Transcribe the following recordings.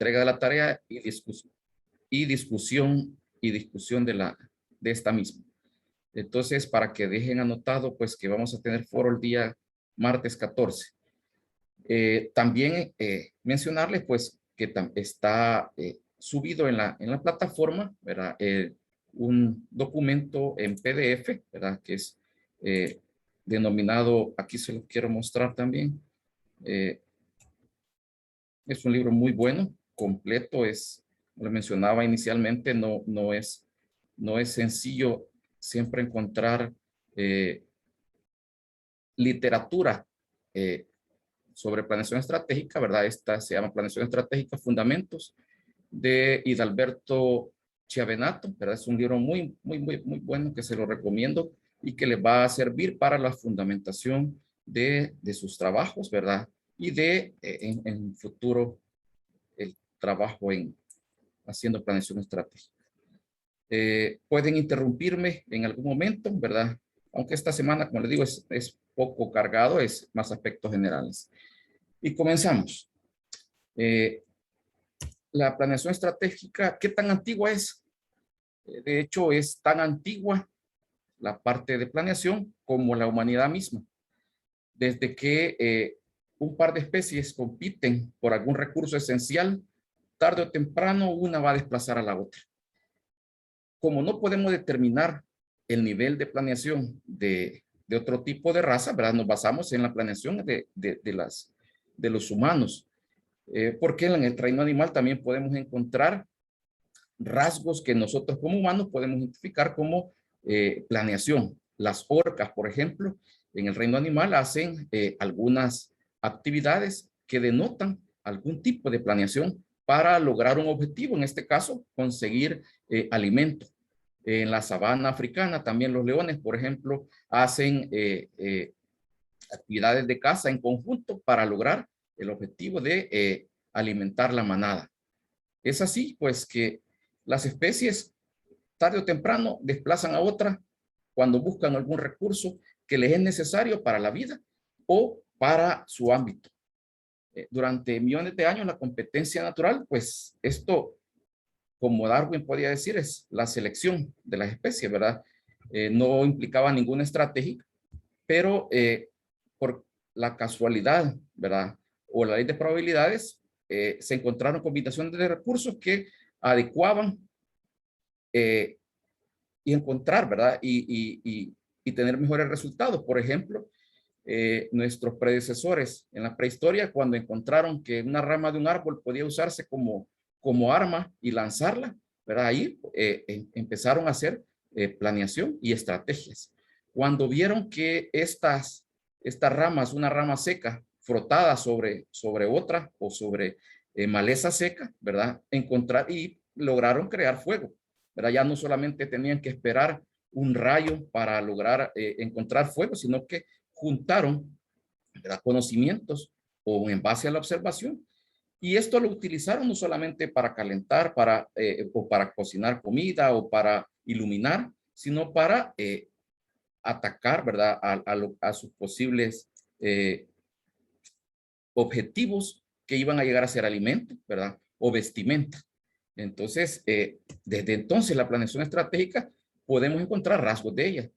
entrega de la tarea y discusión de esta misma. Entonces, para que dejen anotado, pues que vamos a tener foro el día martes 14. También mencionarles, pues, que está subido en la plataforma, ¿verdad? Un documento en PDF, ¿verdad? Que es denominado, aquí se lo quiero mostrar también. Es un libro muy bueno, completo, lo mencionaba inicialmente, no es sencillo siempre encontrar literatura sobre planeación estratégica, ¿verdad? Esta se llama Planeación Estratégica, Fundamentos, de Hidalberto Chiavenato, ¿verdad? Es un libro muy bueno que se lo recomiendo y que les va a servir para la fundamentación de sus trabajos, ¿verdad? Y en futuro el trabajo haciendo planeación estratégica. Pueden interrumpirme en algún momento, ¿verdad? Aunque esta semana, como les digo, es poco cargado, es más aspectos generales. Y comenzamos. La planeación estratégica, ¿qué tan antigua es? De hecho, es tan antigua la parte de planeación como la humanidad misma. Desde que un par de especies compiten por algún recurso esencial, tarde o temprano una va a desplazar a la otra. Como no podemos determinar el nivel de planeación de otro tipo de raza, ¿verdad? Nos basamos en la planeación de los humanos. Porque en el reino animal también podemos encontrar rasgos que nosotros como humanos podemos identificar como planeación. Las orcas, por ejemplo, en el reino animal hacen algunas actividades que denotan algún tipo de planeación para lograr un objetivo, en este caso, conseguir alimento. En la sabana africana también los leones, por ejemplo, hacen actividades de caza en conjunto para lograr el objetivo de alimentar la manada. Es así, pues, que las especies tarde o temprano desplazan a otra cuando buscan algún recurso que les es necesario para la vida o para su ámbito. Durante millones de años la competencia natural, pues esto, como Darwin podía decir, es la selección de las especies, ¿verdad? No implicaba ninguna estrategia, pero por la casualidad, ¿verdad? O la ley de probabilidades, se encontraron combinaciones de recursos que adecuaban y encontrar, ¿verdad? Y tener mejores resultados. Por ejemplo, nuestros predecesores en la prehistoria, cuando encontraron que una rama de un árbol podía usarse como arma y lanzarla, ¿verdad? Ahí empezaron a hacer planeación y estrategias. Cuando vieron que estas ramas, una rama seca frotada sobre otra o sobre maleza seca, ¿verdad? Encontrar y lograron crear fuego, ¿verdad? Ya no solamente tenían que esperar un rayo para lograr encontrar fuego, sino que juntaron, ¿verdad?, conocimientos o en base a la observación. Y esto lo utilizaron no solamente para calentar, o para cocinar comida o para iluminar, sino para atacar, ¿verdad?, a sus posibles objetivos que iban a llegar a ser alimento, ¿verdad?, o vestimenta. Entonces, desde entonces la planeación estratégica podemos encontrar rasgos de ella.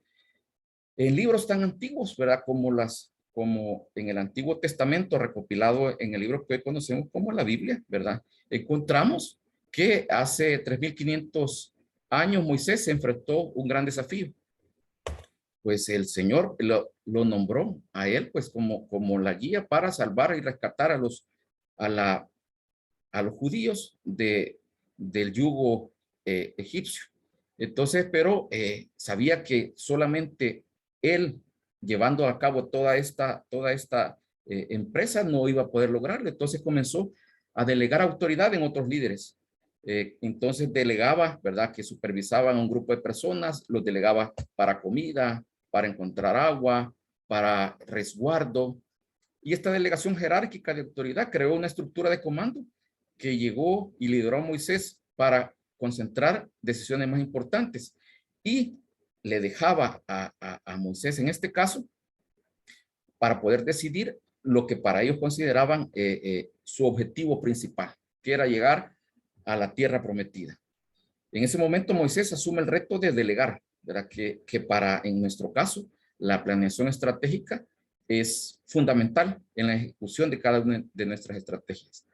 En libros tan antiguos, ¿verdad?, como en el Antiguo Testamento, recopilado en el libro que hoy conocemos como la Biblia, ¿verdad? Encontramos que hace 3500 años Moisés se enfrentó a un gran desafío. Pues el Señor lo nombró a él, pues como la guía para salvar y rescatar a los judíos del yugo egipcio. Entonces, pero sabía que solamente él, llevando a cabo toda esta empresa, no iba a poder lograrlo. Entonces comenzó a delegar autoridad en otros líderes. Entonces delegaba, ¿verdad?, que supervisaban a un grupo de personas, los delegaba para comida, para encontrar agua, para resguardo. Y esta delegación jerárquica de autoridad creó una estructura de comando que llegó y lideró a Moisés para concentrar decisiones más importantes. Y le dejaba a Moisés, en este caso, para poder decidir lo que para ellos consideraban su objetivo principal. quiera llegar a la tierra prometida. En ese momento Moisés asume el reto de delegar, ¿verdad? Que para, en nuestro caso, la planeación estratégica es fundamental en la ejecución de cada una de nuestras estrategias.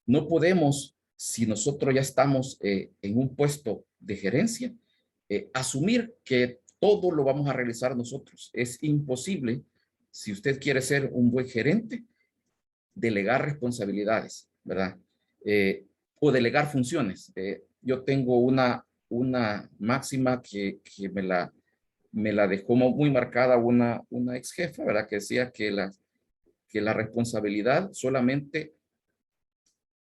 No podemos, si nosotros ya estamos en un puesto de gerencia, asumir que todo lo vamos a realizar nosotros. Es imposible, si usted quiere ser un buen gerente, delegar responsabilidades, ¿verdad? O delegar funciones. Yo tengo una máxima que me la dejó muy marcada una ex jefa, ¿verdad? Que decía que la responsabilidad solamente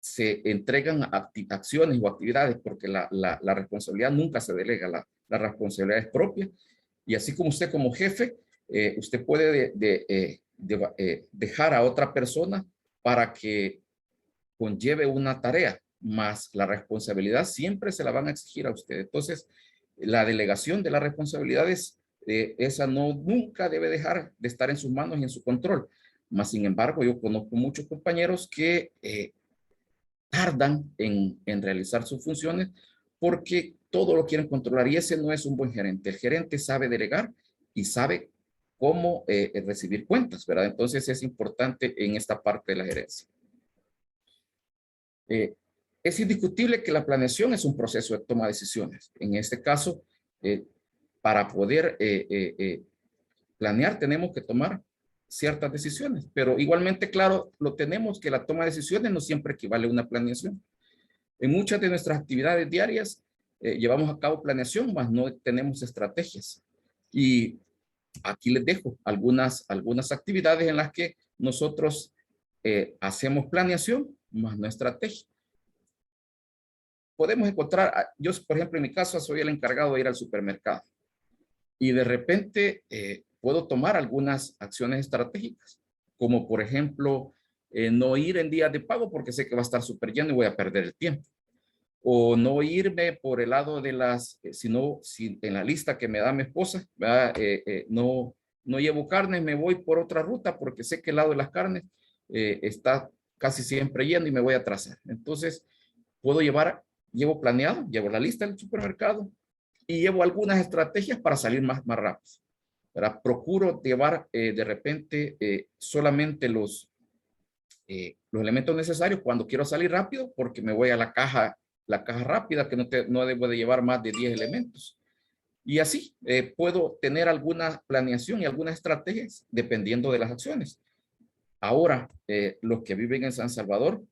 se entregan acciones o actividades, porque la responsabilidad nunca se delega, la responsabilidad es propia. Y así como usted como jefe, usted puede dejar a otra persona para que conlleve una tarea, más la responsabilidad siempre se la van a exigir a usted. Entonces, la delegación de las responsabilidades, esa nunca debe dejar de estar en sus manos y en su control. Más sin embargo, yo conozco muchos compañeros que tardan en realizar sus funciones porque todo lo quieren controlar, y ese no es un buen gerente. El gerente sabe delegar y sabe cómo recibir cuentas, ¿verdad? Entonces es importante en esta parte de la gerencia. Es indiscutible que la planeación es un proceso de toma de decisiones. En este caso, para poder planear tenemos que tomar ciertas decisiones, pero igualmente, claro, lo tenemos que la toma de decisiones no siempre equivale a una planeación. En muchas de nuestras actividades diarias llevamos a cabo planeación, mas no tenemos estrategias. Y aquí les dejo algunas actividades en las que nosotros hacemos planeación, más no estrategia. Podemos encontrar, yo por ejemplo en mi caso soy el encargado de ir al supermercado y de repente puedo tomar algunas acciones estratégicas, como por ejemplo no ir en días de pago porque sé que va a estar súper lleno y voy a perder el tiempo. O no irme por el lado de si en la lista que me da mi esposa, no llevo carnes, me voy por otra ruta porque sé que el lado de las carnes está casi siempre lleno y me voy a atrasar. Entonces, llevo planeado, llevo la lista del supermercado y llevo algunas estrategias para salir más rápido, ¿verdad? Procuro llevar de repente solamente los elementos necesarios cuando quiero salir rápido, porque me voy a la caja rápida, que no debo de llevar más de 10 elementos. Y así puedo tener alguna planeación y algunas estrategias dependiendo de las acciones. Ahora, los que viven en San Salvador,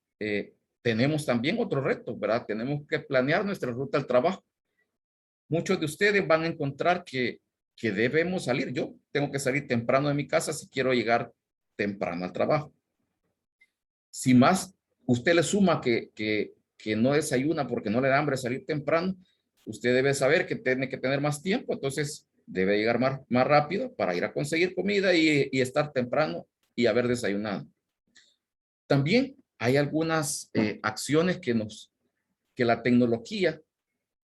tenemos también otro reto, ¿verdad? Tenemos que planear nuestra ruta al trabajo. Muchos de ustedes van a encontrar que debemos salir. Yo tengo que salir temprano de mi casa si quiero llegar temprano al trabajo. Si más usted le suma que no desayuna porque no le da hambre salir temprano, usted debe saber que tiene que tener más tiempo, entonces debe llegar más rápido para ir a conseguir comida y estar temprano y haber desayunado. También hay algunas acciones que la tecnología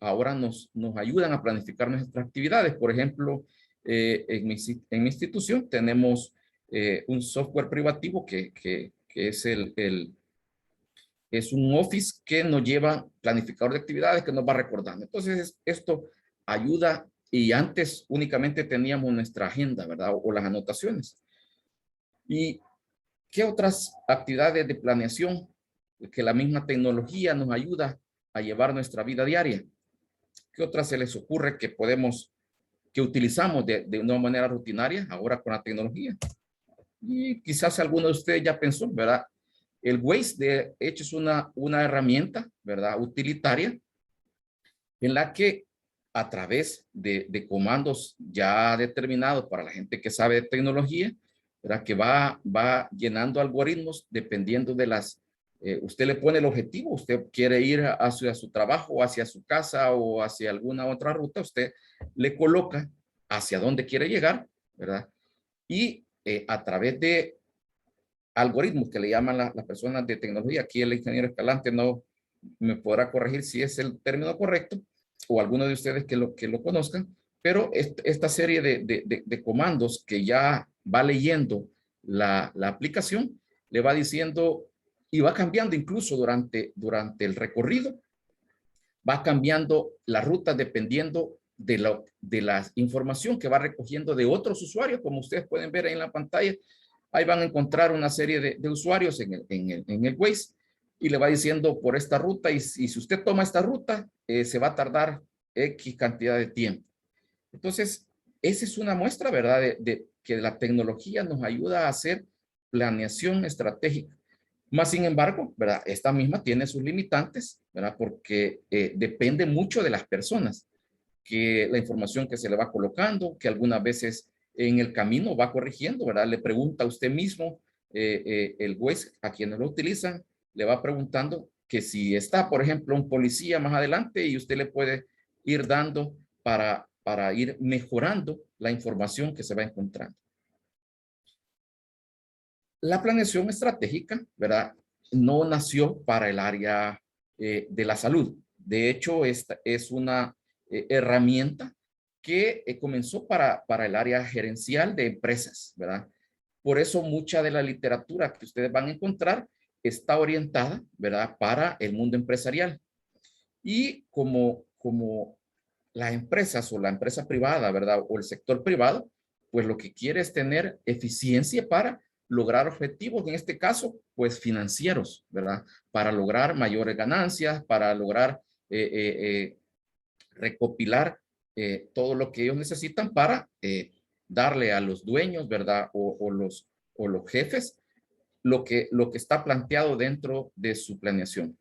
ahora nos ayudan a planificar nuestras actividades. Por ejemplo, en mi institución tenemos un software privativo que es es un Office que nos lleva planificador de actividades que nos va recordando. Entonces, esto ayuda, y antes únicamente teníamos nuestra agenda, ¿verdad? O las anotaciones. ¿Y qué otras actividades de planeación que la misma tecnología nos ayuda a llevar nuestra vida diaria? ¿Qué otras se les ocurre que utilizamos de una manera rutinaria ahora con la tecnología? Y quizás alguno de ustedes ya pensó, ¿verdad? El Waze, de hecho, es una herramienta, ¿verdad? Utilitaria, en la que a través de comandos ya determinados para la gente que sabe de tecnología, ¿verdad? Que va llenando algoritmos dependiendo de usted le pone el objetivo, usted quiere ir hacia su trabajo, hacia su casa o hacia alguna otra ruta, usted le coloca hacia dónde quiere llegar, ¿verdad? Y a través de algoritmos que le llaman las personas de tecnología, aquí el ingeniero Escalante no me podrá corregir si es el término correcto, o alguno de ustedes que lo conozcan, pero esta serie de comandos que ya va leyendo la aplicación, le va diciendo y va cambiando incluso durante el recorrido, va cambiando la ruta dependiendo de la información que va recogiendo de otros usuarios, como ustedes pueden ver ahí en la pantalla. Ahí van a encontrar una serie de usuarios en el Waze y le va diciendo por esta ruta y si usted toma esta ruta, se va a tardar X cantidad de tiempo. Entonces, esa es una muestra, ¿verdad? De que la tecnología nos ayuda a hacer planeación estratégica. Más sin embargo, ¿verdad? Esta misma tiene sus limitantes, ¿verdad? Porque depende mucho de las personas, que la información que se le va colocando, que algunas veces en el camino va corrigiendo, ¿verdad? Le pregunta a usted mismo, el Waze, a quienes lo utilizan, le va preguntando que si está, por ejemplo, un policía más adelante y usted le puede ir dando para ir mejorando la información que se va encontrando. La planeación estratégica, ¿verdad? No nació para el área de la salud. De hecho, esta es una herramienta que comenzó para el área gerencial de empresas, ¿verdad? Por eso mucha de la literatura que ustedes van a encontrar está orientada, ¿verdad? Para el mundo empresarial. Y como las empresas o la empresa privada, ¿verdad? O el sector privado, pues lo que quiere es tener eficiencia para lograr objetivos, en este caso, pues financieros, ¿verdad? Para lograr mayores ganancias, para lograr recopilar todo lo que ellos necesitan para darle a los dueños, ¿verdad? O los jefes lo que está planteado dentro de su planeación.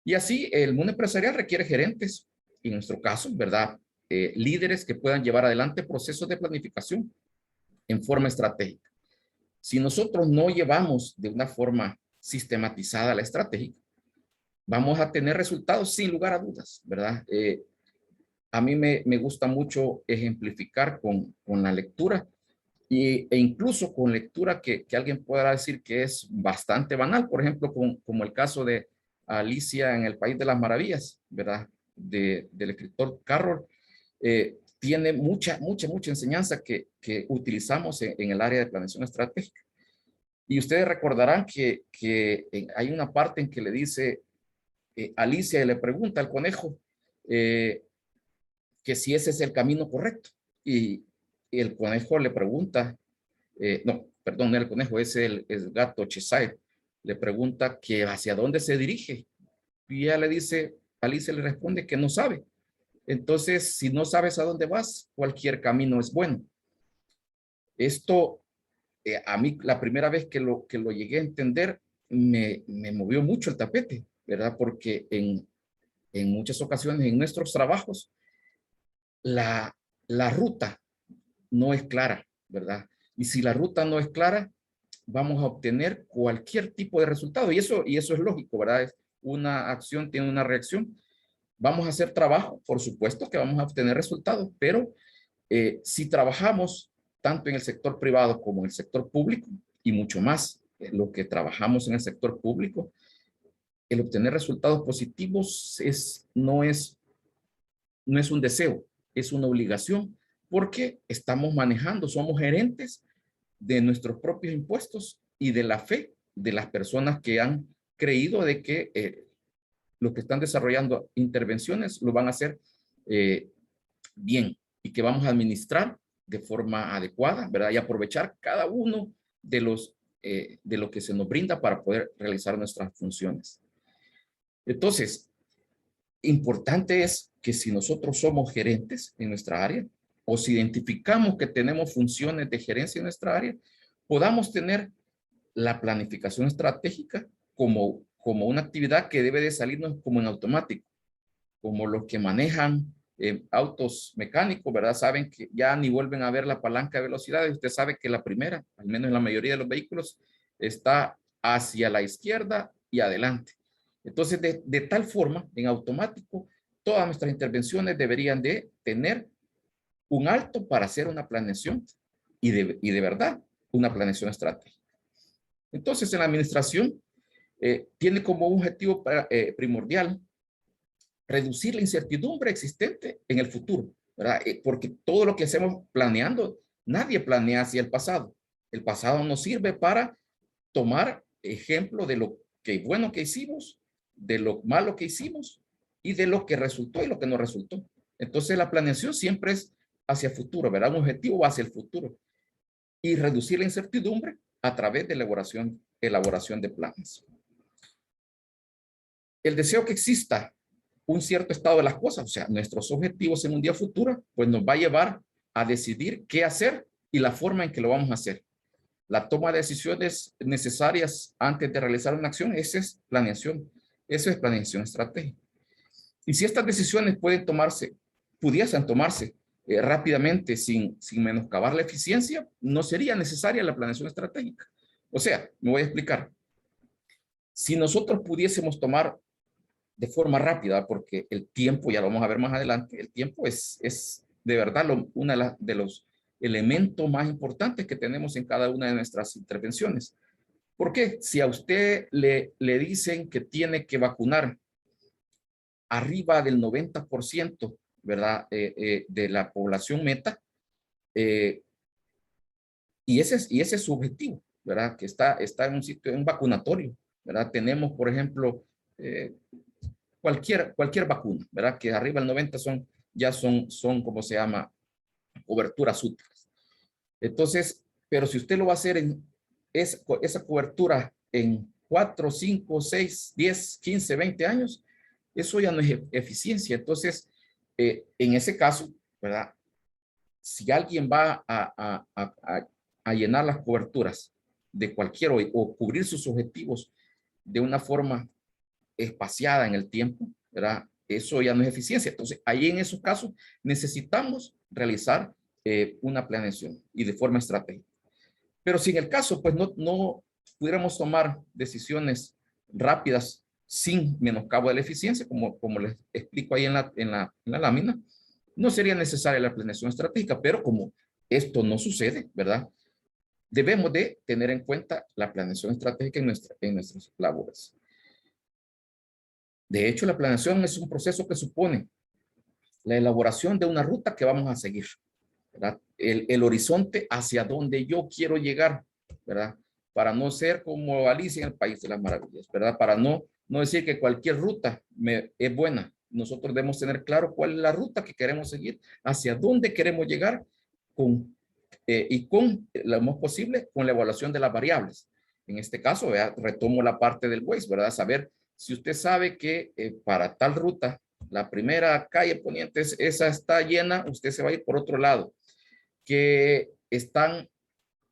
Y así el mundo empresarial requiere gerentes, en nuestro caso, ¿verdad? Líderes que puedan llevar adelante procesos de planificación en forma estratégica. Si nosotros no llevamos de una forma sistematizada la estrategia, vamos a tener resultados sin lugar a dudas, ¿verdad? A mí me gusta mucho ejemplificar con la lectura e incluso con lectura que alguien pueda decir que es bastante banal, por ejemplo, como el caso de Alicia en el País de las Maravillas, ¿verdad? Del escritor Carroll, tiene mucha enseñanza que utilizamos en el área de planeación estratégica. Y ustedes recordarán que hay una parte en que le dice Alicia y le pregunta al conejo que si ese es el camino correcto. Y el conejo le pregunta, no, perdón, no el conejo, es el gato Cheshire, le pregunta que hacia dónde se dirige. Y ella le dice, Alicia le responde que no sabe. Entonces, si no sabes a dónde vas, cualquier camino es bueno. Esto, a mí, la primera vez que lo llegué a entender, me movió mucho el tapete, ¿verdad? Porque en muchas ocasiones en nuestros trabajos, la ruta no es clara, ¿verdad? Y si la ruta no es clara, vamos a obtener cualquier tipo de resultado. Y eso es lógico, ¿verdad? Es una acción tiene una reacción. Vamos a hacer trabajo, por supuesto que vamos a obtener resultados, pero si trabajamos tanto en el sector privado como en el sector público, y mucho más lo que trabajamos en el sector público, el obtener resultados positivos no es un deseo, es una obligación, porque estamos manejando, somos gerentes de nuestros propios impuestos y de la fe de las personas que han creído de que los que están desarrollando intervenciones lo van a hacer bien y que vamos a administrar de forma adecuada, ¿verdad? Y aprovechar cada uno de lo que se nos brinda para poder realizar nuestras funciones. Entonces, importante es que si nosotros somos gerentes en nuestra área o si identificamos que tenemos funciones de gerencia en nuestra área, podamos tener la planificación estratégica como una actividad que debe de salirnos como en automático, como los que manejan autos mecánicos, ¿verdad? Saben que ya ni vuelven a ver la palanca de velocidad y usted sabe que la primera, al menos en la mayoría de los vehículos, está hacia la izquierda y adelante. Entonces, de tal forma, en automático, todas nuestras intervenciones deberían de tener un alto para hacer una planeación y de verdad una planeación estratégica. Entonces, en la administración tiene como objetivo primordial reducir la incertidumbre existente en el futuro, ¿verdad? Porque todo lo que hacemos planeando, nadie planea hacia el pasado. El pasado nos sirve para tomar ejemplo qué bueno que hicimos, de lo malo que hicimos y de lo que resultó y lo que no resultó. Entonces la planeación siempre es hacia el futuro, ¿verdad? Un objetivo hacia el futuro y reducir la incertidumbre a través de elaboración de planes. El deseo que exista un cierto estado de las cosas, o sea, nuestros objetivos en un día futuro, pues nos va a llevar a decidir qué hacer y la forma en que lo vamos a hacer. La toma de decisiones necesarias antes de realizar una acción, esa es planeación. Eso es planeación estratégica. Y si estas decisiones pudiesen tomarse rápidamente sin menoscabar la eficiencia, no sería necesaria la planeación estratégica. O sea, me voy a explicar. Si nosotros pudiésemos tomar de forma rápida, porque el tiempo, ya lo vamos a ver más adelante, el tiempo es de verdad uno de los elementos más importantes que tenemos en cada una de nuestras intervenciones. ¿Por qué? Si a usted le dicen que tiene que vacunar arriba del 90%, ¿verdad? De la población meta, y ese es su objetivo, ¿verdad? Que está en un sitio, en un vacunatorio, ¿verdad? Tenemos, por ejemplo, cualquier vacuna, ¿verdad? Que arriba del 90 ya son, ¿cómo se llama? Coberturas útiles. Entonces, pero si usted lo va a hacer esa cobertura en 4, 5, 6, 10, 15, 20 años, eso ya no es eficiencia. Entonces, en ese caso, ¿verdad? Si alguien va a llenar las coberturas de cualquier o cubrir sus objetivos de una forma espaciada en el tiempo, ¿verdad? Eso ya no es eficiencia. Entonces, ahí en esos casos necesitamos realizar una planeación y de forma estratégica. Pero si en el caso, pues no pudiéramos tomar decisiones rápidas sin menoscabo de la eficiencia, como les explico ahí en la lámina, no sería necesaria la planeación estratégica, pero como esto no sucede, ¿verdad? Debemos de tener en cuenta la planeación estratégica en nuestras labores. De hecho, la planeación es un proceso que supone la elaboración de una ruta que vamos a seguir, ¿verdad? El horizonte hacia donde yo quiero llegar, ¿verdad? Para no ser como Alicia en el País de las Maravillas, ¿verdad? Para no decir que cualquier ruta es buena. Nosotros debemos tener claro cuál es la ruta que queremos seguir, hacia dónde queremos llegar y con lo más posible con la evaluación de las variables. En este caso, ¿verdad? Retomo la parte del Waze, ¿verdad? Saber si usted sabe que para tal ruta, la primera calle poniente, esa está llena, usted se va a ir por otro lado. Que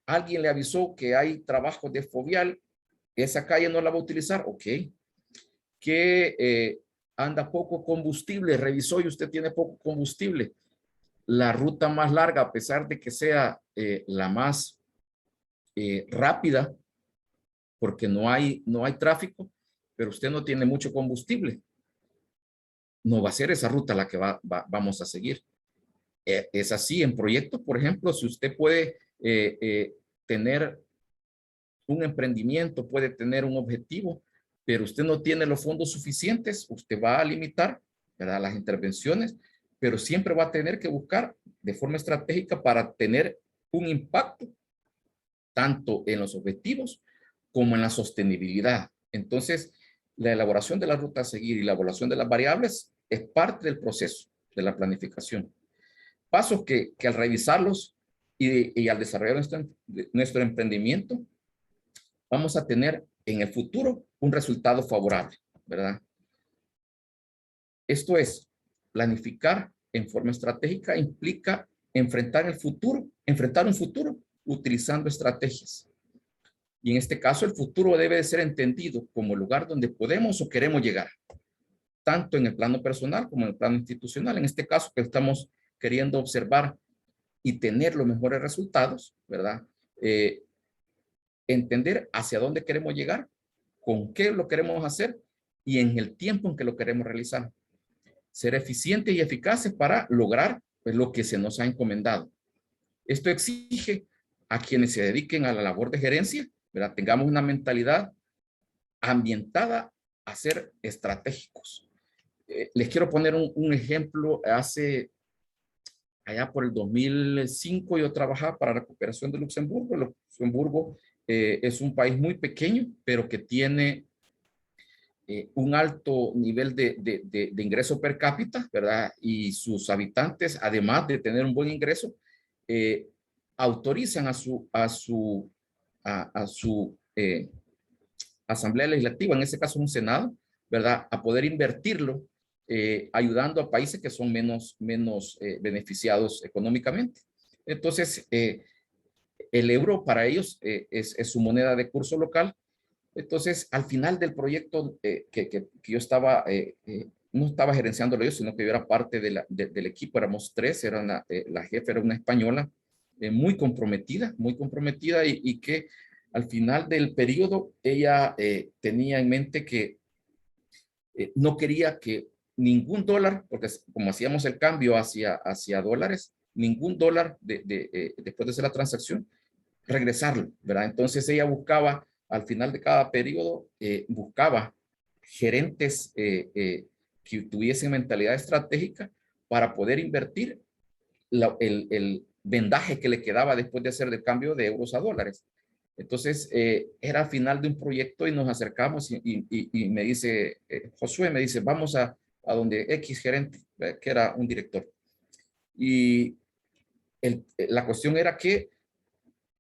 alguien le avisó que hay trabajos de fovial, esa calle no la va a utilizar, ok. Que anda poco combustible, revisó y usted tiene poco combustible. La ruta más larga, a pesar de que sea la más rápida, porque no hay tráfico, pero usted no tiene mucho combustible, no va a ser esa ruta la que vamos a seguir. Es así en proyectos, por ejemplo, si usted puede tener un emprendimiento, puede tener un objetivo, pero usted no tiene los fondos suficientes, usted va a limitar, ¿verdad?, las intervenciones, pero siempre va a tener que buscar de forma estratégica para tener un impacto tanto en los objetivos como en la sostenibilidad. Entonces, la elaboración de la ruta a seguir y la evaluación de las variables es parte del proceso de la planificación. Pasos que al revisarlos y al desarrollar nuestro emprendimiento, vamos a tener en el futuro un resultado favorable, ¿verdad? Esto es, planificar en forma estratégica implica enfrentar un futuro utilizando estrategias. Y en este caso, el futuro debe de ser entendido como el lugar donde podemos o queremos llegar, tanto en el plano personal como en el plano institucional. En este caso, que estamos queriendo observar y tener los mejores resultados, ¿verdad? Entender hacia dónde queremos llegar, con qué lo queremos hacer y en el tiempo en que lo queremos realizar. Ser eficientes y eficaces para lograr pues, lo que se nos ha encomendado. Esto exige a quienes se dediquen a la labor de gerencia, ¿verdad? Tengamos una mentalidad ambientada a ser estratégicos. Les quiero poner un ejemplo. Allá por el 2005 yo trabajaba para la recuperación de Luxemburgo. Luxemburgo es un país muy pequeño, pero que tiene un alto nivel de ingreso per cápita, ¿verdad? Y sus habitantes, además de tener un buen ingreso, autorizan a su Asamblea Legislativa, en este caso un Senado, ¿verdad? A poder invertirlo, ayudando a países que son menos beneficiados económicamente. Entonces, el euro para ellos es su moneda de curso local. Entonces, al final del proyecto que yo estaba, no estaba gerenciándolo yo, sino que yo era parte del equipo, éramos tres, la jefa era una española muy comprometida y que al final del periodo ella tenía en mente que no quería que ningún dólar, porque como hacíamos el cambio hacia dólares, ningún dólar después de hacer la transacción, regresarlo, ¿verdad? Entonces ella buscaba, al final de cada periodo, buscaba gerentes que tuviesen mentalidad estratégica para poder invertir el vendaje que le quedaba después de hacer el cambio de euros a dólares. Entonces, era al final de un proyecto y nos acercamos y me dice, Josué me dice, vamos a donde X gerente, que era un director. Y la cuestión era que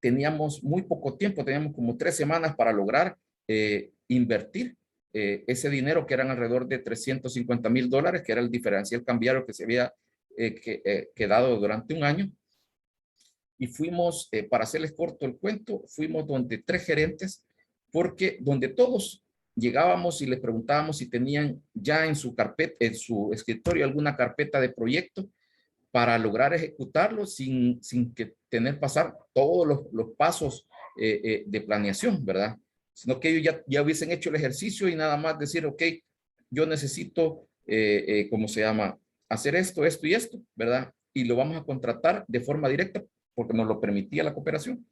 teníamos muy poco tiempo, teníamos como 3 semanas para lograr invertir ese dinero, que eran alrededor de $350,000, que era el diferencial cambiario que se había quedado durante un año. Y fuimos, para hacerles corto el cuento, fuimos donde 3 gerentes, porque donde todos llegábamos y les preguntábamos si tenían ya en su carpeta, en su escritorio, alguna carpeta de proyecto para lograr ejecutarlo sin que tener pasar todos los pasos de planeación, ¿verdad? Sino que ellos ya hubiesen hecho el ejercicio y nada más decir, ok, yo necesito, ¿cómo se llama? Hacer esto, esto y esto, ¿verdad? Y lo vamos a contratar de forma directa porque nos lo permitía la cooperación.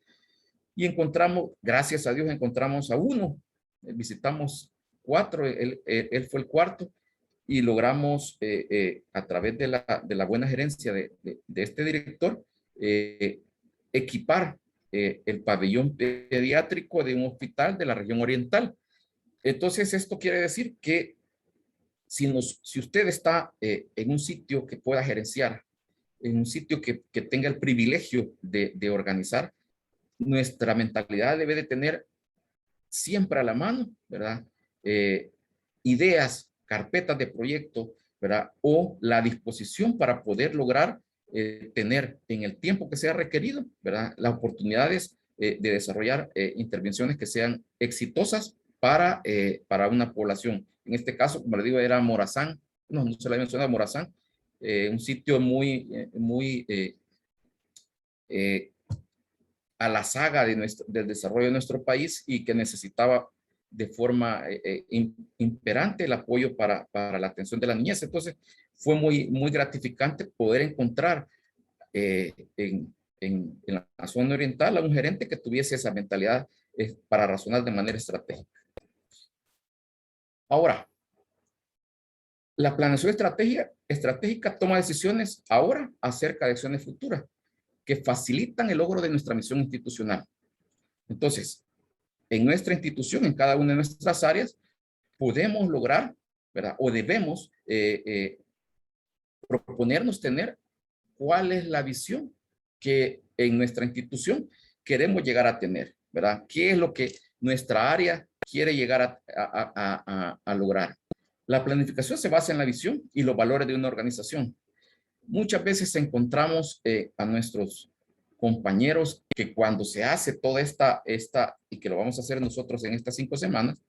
Y encontramos, gracias a Dios, encontramos a uno, visitamos 4, él fue el cuarto, y logramos, a través de la buena gerencia de este director, equipar el pabellón pediátrico de un hospital de la región oriental. Entonces, esto quiere decir que si usted está en un sitio que pueda gerenciar, en un sitio que tenga el privilegio de organizar, nuestra mentalidad debe de tener siempre a la mano, ¿verdad? Ideas, carpetas de proyecto, ¿verdad? O la disposición para poder lograr tener en el tiempo que sea requerido, ¿verdad? Las oportunidades de desarrollar intervenciones que sean exitosas para una población. En este caso, como le digo, era Morazán, no se le menciona Morazán, un sitio muy a la saga del desarrollo de nuestro país y que necesitaba de forma imperante el apoyo para la atención de la niñez. Entonces, fue muy gratificante poder encontrar en la zona oriental a un gerente que tuviese esa mentalidad para razonar de manera estratégica. Ahora, la planeación estratégica toma decisiones ahora acerca de acciones futuras que facilitan el logro de nuestra misión institucional. Entonces, en nuestra institución, en cada una de nuestras áreas, podemos lograr, ¿verdad? O debemos proponernos tener cuál es la visión que en nuestra institución queremos llegar a tener, ¿verdad? ¿Qué es lo que nuestra área quiere llegar a lograr? La planificación se basa en la visión y los valores de una organización. Muchas veces encontramos a nuestros compañeros que cuando se hace toda esta, y que lo vamos a hacer nosotros en estas 5 semanas,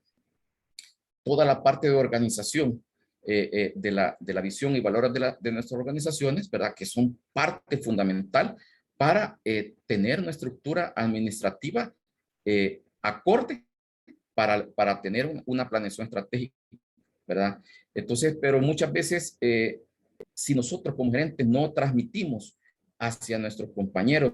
toda la parte de organización de la visión y valores de nuestras organizaciones, ¿verdad? Que son parte fundamental para tener una estructura administrativa acorde para tener una planeación estratégica, ¿verdad? Entonces, pero muchas veces, si nosotros como gerentes no transmitimos hacia nuestros compañeros,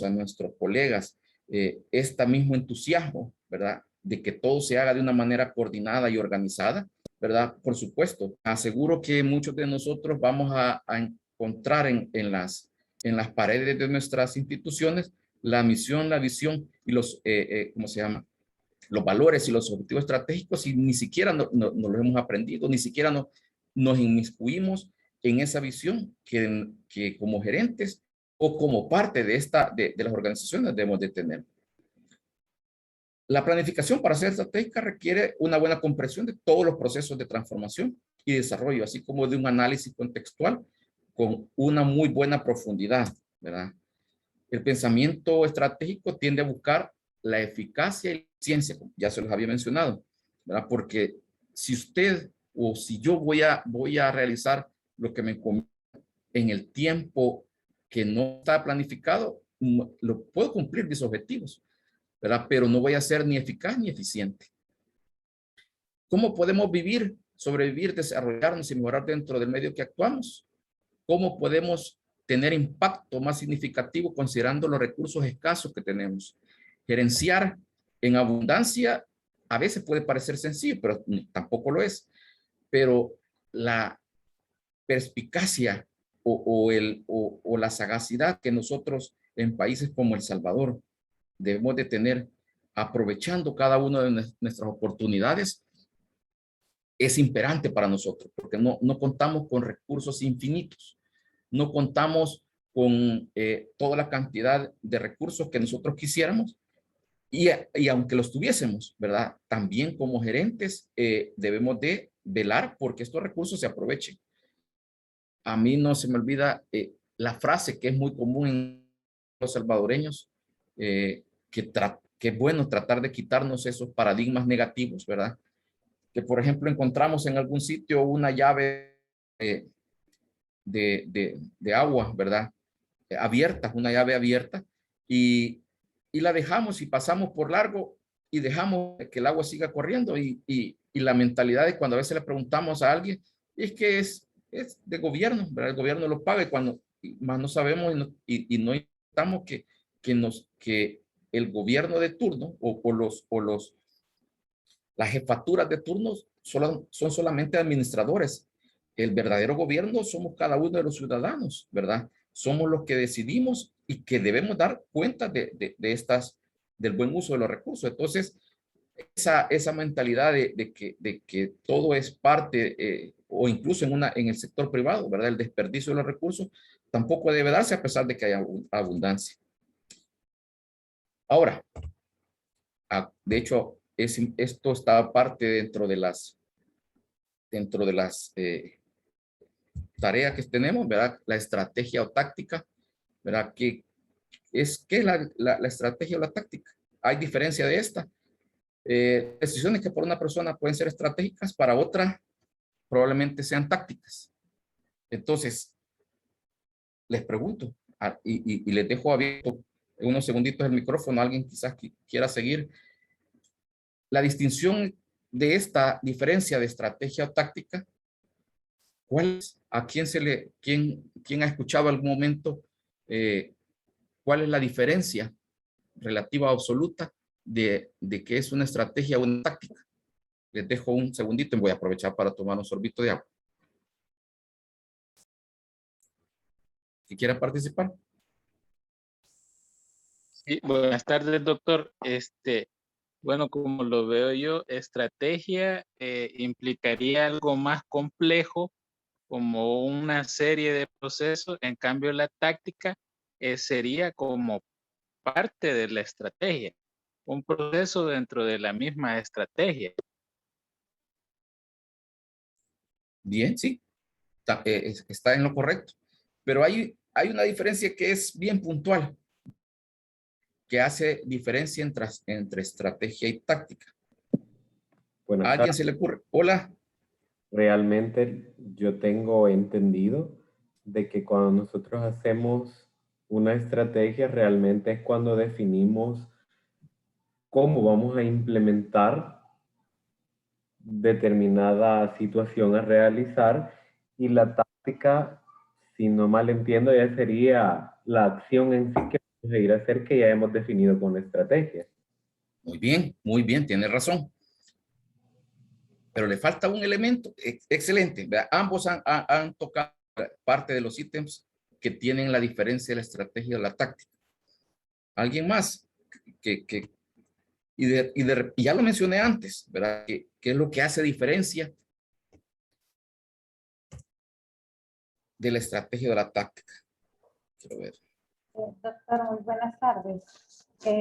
a nuestros colegas, este mismo entusiasmo, ¿verdad? De que todo se haga de una manera coordinada y organizada, ¿verdad? Por supuesto, aseguro que muchos de nosotros vamos a encontrar en las paredes de nuestras instituciones la misión, la visión y ¿cómo se llama? los valores y los objetivos estratégicos y ni siquiera no los hemos aprendido, ni siquiera nos inmiscuimos en esa visión que como gerentes o como parte de las organizaciones debemos de tener. La planificación para ser estratégica requiere una buena comprensión de todos los procesos de transformación y desarrollo, así como de un análisis contextual con una muy buena profundidad, ¿verdad? El pensamiento estratégico tiende a buscar la eficacia y la eficiencia, como ya se los había mencionado, ¿verdad? Porque si usted o si yo voy a realizar lo que me conviene en el tiempo que no está planificado, lo puedo cumplir mis objetivos, ¿verdad? Pero no voy a ser ni eficaz ni eficiente. ¿Cómo podemos vivir, sobrevivir, desarrollarnos y mejorar dentro del medio que actuamos? ¿Cómo podemos tener impacto más significativo considerando los recursos escasos que tenemos? Gerenciar en abundancia a veces puede parecer sencillo, pero tampoco lo es. Pero la perspicacia o la sagacidad que nosotros en países como El Salvador debemos de tener, aprovechando cada una de nuestras oportunidades, es imperante para nosotros, porque no contamos con recursos infinitos, no contamos con toda la cantidad de recursos que nosotros quisiéramos, y aunque los tuviésemos, ¿verdad? También como gerentes debemos de velar porque estos recursos se aprovechen. A mí no se me olvida la frase que es muy común en los salvadoreños, que es bueno tratar de quitarnos esos paradigmas negativos, ¿verdad? Que por ejemplo encontramos en algún sitio una llave de agua, ¿verdad? Abierta, una llave abierta, y la dejamos y pasamos por largo y dejamos que el agua siga corriendo y la mentalidad de cuando a veces le preguntamos a alguien es que es de gobierno, ¿verdad? El gobierno lo paga y cuando más no sabemos y no intentamos que el gobierno de turno las jefaturas de turnos son solamente administradores. El verdadero gobierno somos cada uno de los ciudadanos, ¿verdad? Somos los que decidimos y que debemos dar cuenta del buen uso de los recursos. Entonces, esa mentalidad de que todo es parte, o incluso en el sector privado, ¿verdad? El desperdicio de los recursos tampoco debe darse a pesar de que haya abundancia. Ahora, de hecho, esto estaba parte dentro de las tareas que tenemos, ¿verdad? La estrategia o táctica, ¿verdad? ¿Qué es la estrategia o la táctica? Hay diferencia de esta. Decisiones que por una persona pueden ser estratégicas, para otra probablemente sean tácticas. Entonces, les pregunto y les dejo abierto unos segunditos el micrófono, alguien quizás quiera seguir. La distinción de esta diferencia de estrategia o táctica, ¿cuál es? ¿A quién ha escuchado algún momento cuál es la diferencia relativa absoluta de qué es una estrategia o una táctica? Les dejo un segundito y voy a aprovechar para tomar un sorbito de agua. Si quieren participar. Sí, buenas tardes, doctor. Bueno, como lo veo yo, estrategia implicaría algo más complejo, como una serie de procesos. En cambio, la táctica sería como parte de la estrategia, un proceso dentro de la misma estrategia. Bien, sí, está en lo correcto. Pero hay una diferencia que es bien puntual, que hace diferencia entre estrategia y táctica. ¿A Buenas alguien se tardes. le ocurre? Hola. Realmente yo tengo entendido de que cuando nosotros hacemos una estrategia, realmente es cuando definimos cómo vamos a implementar determinada situación a realizar, y la táctica, si no mal entiendo, ya sería la acción en sí que vamos a ir a hacer, que ya hemos definido con la estrategia. Muy bien, tiene razón. Pero le falta un elemento excelente. ¿Verdad? Ambos han tocado parte de los ítems que tienen la diferencia de la estrategia o la táctica. ¿Alguien más que Y ya lo mencioné antes, ¿verdad? ¿Qué es lo que hace diferencia de la estrategia de la táctica? Quiero ver. Doctor, muy buenas tardes.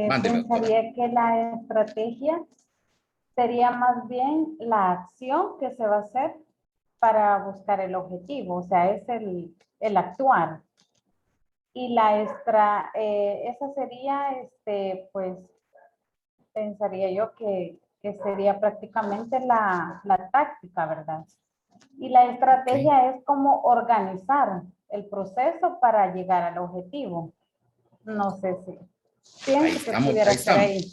Mándeme, doctora. Pensaría que la estrategia sería más bien la acción que se va a hacer para buscar el objetivo, o sea, es el actuar. Y esa sería, pues, pensaría yo que sería prácticamente la táctica, ¿verdad? Y la estrategia es como organizar el proceso para llegar al objetivo. No sé si pienso que pudiera ser ahí.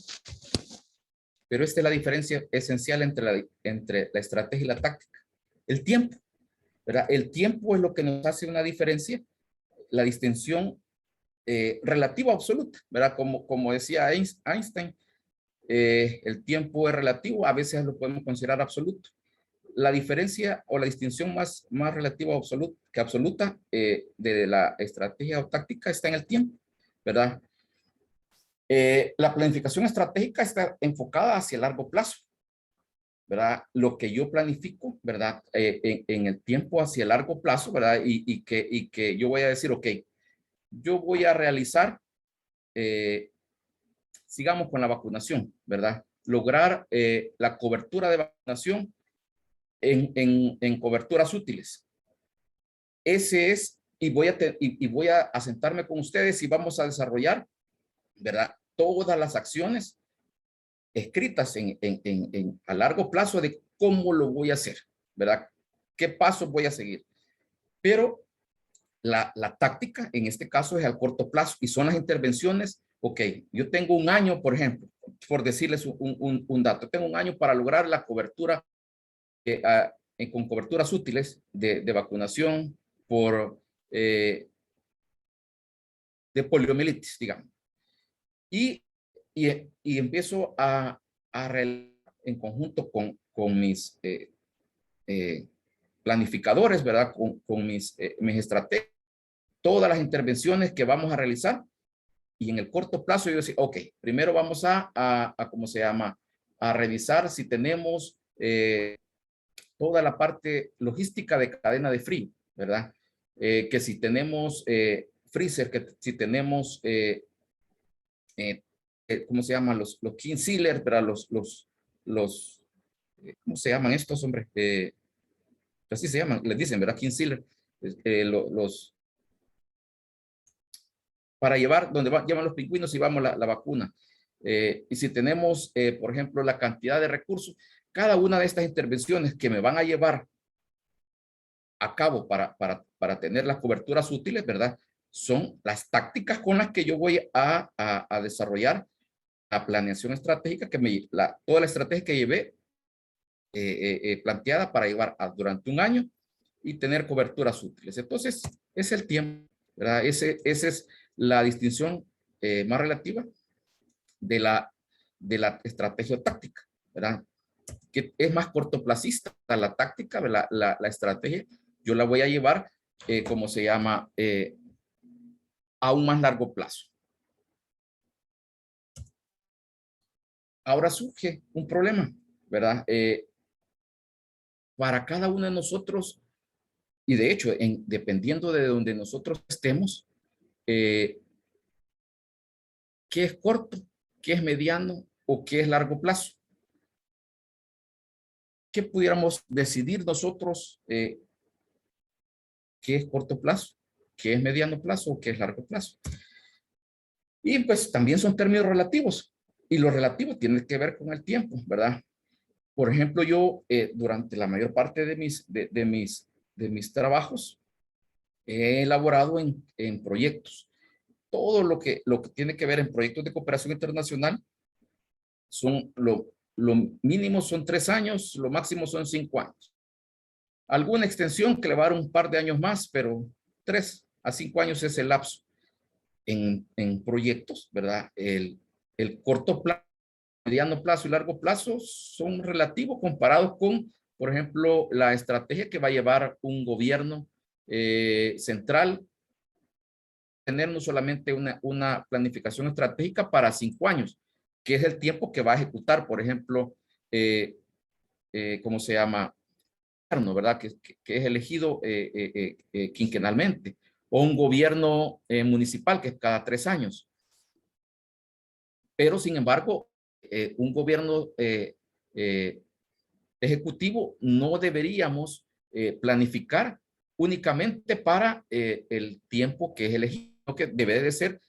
Pero esta es la diferencia esencial entre la estrategia y la táctica. El tiempo, ¿verdad? El tiempo es lo que nos hace una diferencia, la distinción relativa absoluta, ¿verdad? Como decía Einstein, el tiempo es relativo, a veces lo podemos considerar absoluto. La diferencia o la distinción más relativa que absoluta de la estrategia o táctica está en el tiempo, ¿verdad? La planificación estratégica está enfocada hacia el largo plazo, ¿verdad? Lo que yo planifico, ¿verdad? En el tiempo hacia el largo plazo, ¿verdad? Y que yo voy a decir, ok, yo voy a realizar, sigamos con la vacunación, ¿verdad? Lograr la cobertura de vacunación en coberturas útiles. Ese es, y voy a sentarme con ustedes y vamos a desarrollar, ¿verdad? Todas las acciones escritas a largo plazo de cómo lo voy a hacer, ¿verdad? ¿Qué pasos voy a seguir? Pero la táctica en este caso es al corto plazo y son las intervenciones. Ok, yo tengo un año, por ejemplo, por decirles un dato, tengo un año para lograr la cobertura con coberturas útiles de vacunación de poliomielitis, digamos. Y empiezo a en conjunto con mis planificadores, ¿verdad? Con mis estrategias, todas las intervenciones que vamos a realizar. Y en el corto plazo yo decía, ok, primero vamos ¿cómo se llama? A revisar si tenemos toda la parte logística de cadena de frío, ¿verdad? Que si tenemos freezer, que si tenemos ¿cómo se llaman? Los king sealers, ¿verdad? ¿Cómo se llaman estos, hombre? Así se llaman, les dicen, ¿verdad? King sealer. Para llevar, donde llevan los pingüinos y vamos la vacuna. Y si tenemos, por ejemplo, la cantidad de recursos, cada una de estas intervenciones que me van a llevar a cabo para tener las coberturas útiles, ¿verdad? Son las tácticas con las que yo voy a desarrollar la planeación estratégica, toda la estrategia que llevé planteada para llevar durante un año y tener coberturas útiles. Entonces, es el tiempo, ¿verdad? Esa es la distinción más relativa de la estrategia táctica, ¿verdad? Que es más cortoplacista la táctica, la estrategia, yo la voy a llevar, como se llama, a un más largo plazo. Ahora surge un problema, ¿verdad? Para cada uno de nosotros, y de hecho, dependiendo de donde nosotros estemos, ¿qué es corto, qué es mediano o qué es largo plazo? ¿Qué pudiéramos decidir nosotros qué es corto plazo, qué es mediano plazo o qué es largo plazo? Y pues también son términos relativos, y lo relativo tiene que ver con el tiempo, ¿verdad? Por ejemplo, yo durante la mayor parte de mis trabajos he elaborado en proyectos. Todo lo que tiene que ver en proyectos de cooperación internacional son lo mínimo son 3 años, lo máximo son 5 años. Alguna extensión que le va a dar un par de años más, pero 3 a 5 años es el lapso en proyectos, ¿verdad? El corto plazo, mediano plazo y largo plazo son relativos comparados con, por ejemplo, la estrategia que va a llevar un gobierno central, tener no solamente una planificación estratégica para 5 años, que es el tiempo que va a ejecutar, por ejemplo, ¿cómo se llama? ¿Verdad? Que es elegido quinquenalmente, o un gobierno municipal que es cada 3 años. Pero, sin embargo, un gobierno ejecutivo no deberíamos planificar únicamente para el tiempo que es elegido, que debe de ser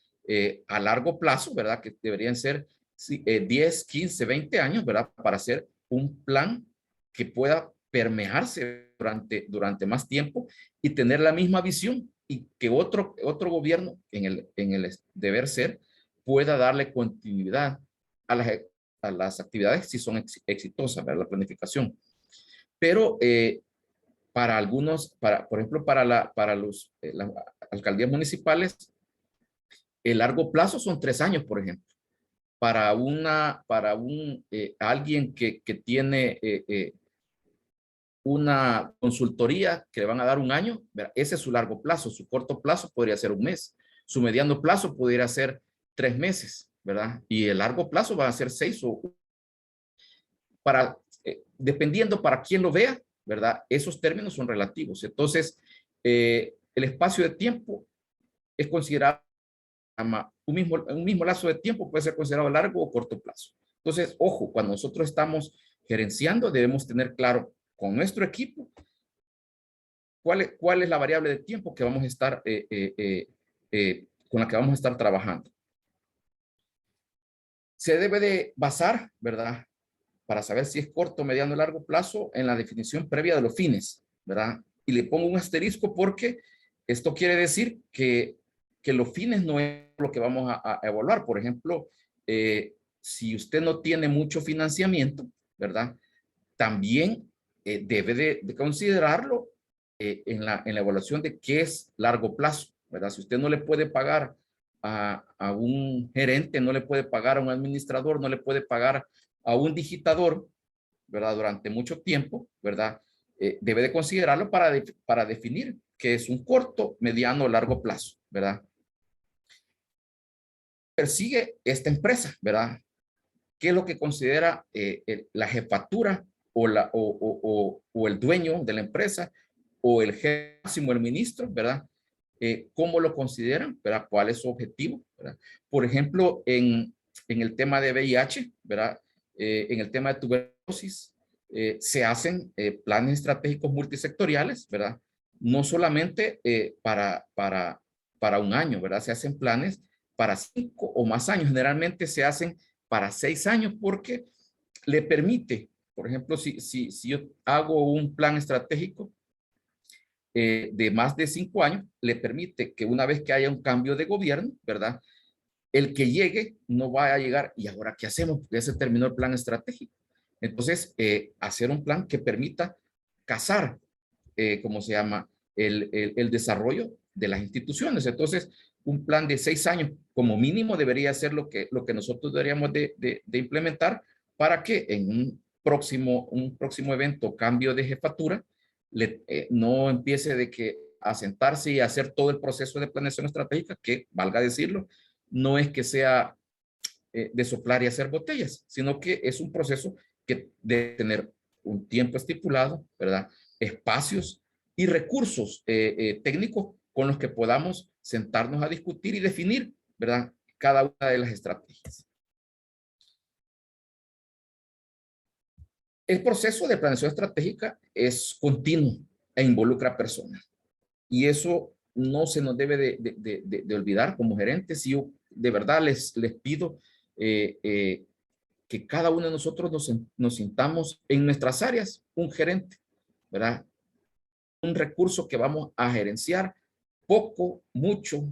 a largo plazo, ¿verdad? Que deberían ser 10, 15, 20 años, ¿verdad? Para hacer un plan que pueda permearse durante más tiempo y tener la misma visión, y que otro gobierno en el deber ser pueda darle continuidad a las actividades si son exitosas, ¿verdad? La planificación. Pero para algunos, por ejemplo, para las alcaldías municipales, el largo plazo son 3 años, por ejemplo. Para alguien que tiene una consultoría que le van a dar 1 año, ¿verdad? Ese es su largo plazo. Su corto plazo podría ser 1 mes. Su mediano plazo podría ser 3 meses, ¿verdad? Y el largo plazo va a ser 6 o dependiendo para quién lo vea, ¿verdad? Esos términos son relativos. Entonces, el espacio de tiempo es considerado, un mismo lazo de tiempo puede ser considerado largo o corto plazo. Entonces, ojo, cuando nosotros estamos gerenciando, debemos tener claro con nuestro equipo cuál es la variable de tiempo que vamos a estar, con la que vamos a estar trabajando. Se debe de basar, ¿verdad? Para saber si es corto, mediano o largo plazo, en la definición previa de los fines, ¿verdad? Y le pongo un asterisco porque esto quiere decir que los fines no es lo que vamos a evaluar. Por ejemplo, si usted no tiene mucho financiamiento, ¿verdad? También debe de considerarlo en la evaluación de qué es largo plazo, ¿verdad? Si usted no le puede pagar a un gerente, no le puede pagar a un administrador, no le puede pagar a un digitador, ¿verdad? Durante mucho tiempo, ¿verdad? Debe de considerarlo para definir qué es un corto, mediano o largo plazo, ¿verdad? Persigue esta empresa, ¿verdad? ¿Qué es lo que considera la jefatura o el dueño de la empresa o el jefe máximo, el ministro, ¿verdad? ¿Cómo lo consideran? ¿Verdad? ¿Cuál es su objetivo? ¿Verdad? Por ejemplo, en el tema de VIH, ¿verdad? En el tema de tuberculosis, se hacen planes estratégicos multisectoriales, ¿verdad? No solamente para 1 año, ¿verdad? Se hacen planes para 5 o más años. Generalmente se hacen para 6 años porque le permite, por ejemplo, si yo hago un plan estratégico de más de 5 años, le permite que una vez que haya un cambio de gobierno, ¿verdad? El que llegue no va a llegar, ¿y ahora qué hacemos? Porque ya se terminó el plan estratégico. Entonces, hacer un plan que permita casar, ¿cómo se llama? El desarrollo de las instituciones. Entonces, un plan de 6 años como mínimo debería ser lo que nosotros deberíamos de implementar para que en un próximo evento, cambio de jefatura, no empiece de que a sentarse y hacer todo el proceso de planeación estratégica, que valga decirlo, no es que sea de soplar y hacer botellas, sino que es un proceso que debe tener un tiempo estipulado, ¿verdad? Espacios y recursos técnicos con los que podamos sentarnos a discutir y definir, ¿verdad? Cada una de las estrategias. El proceso de planeación estratégica es continuo e involucra a personas. Y eso no se nos debe de olvidar como gerentes. Y yo de verdad les pido que cada uno de nosotros nos sintamos en nuestras áreas un gerente, ¿verdad? Un recurso que vamos a gerenciar poco, mucho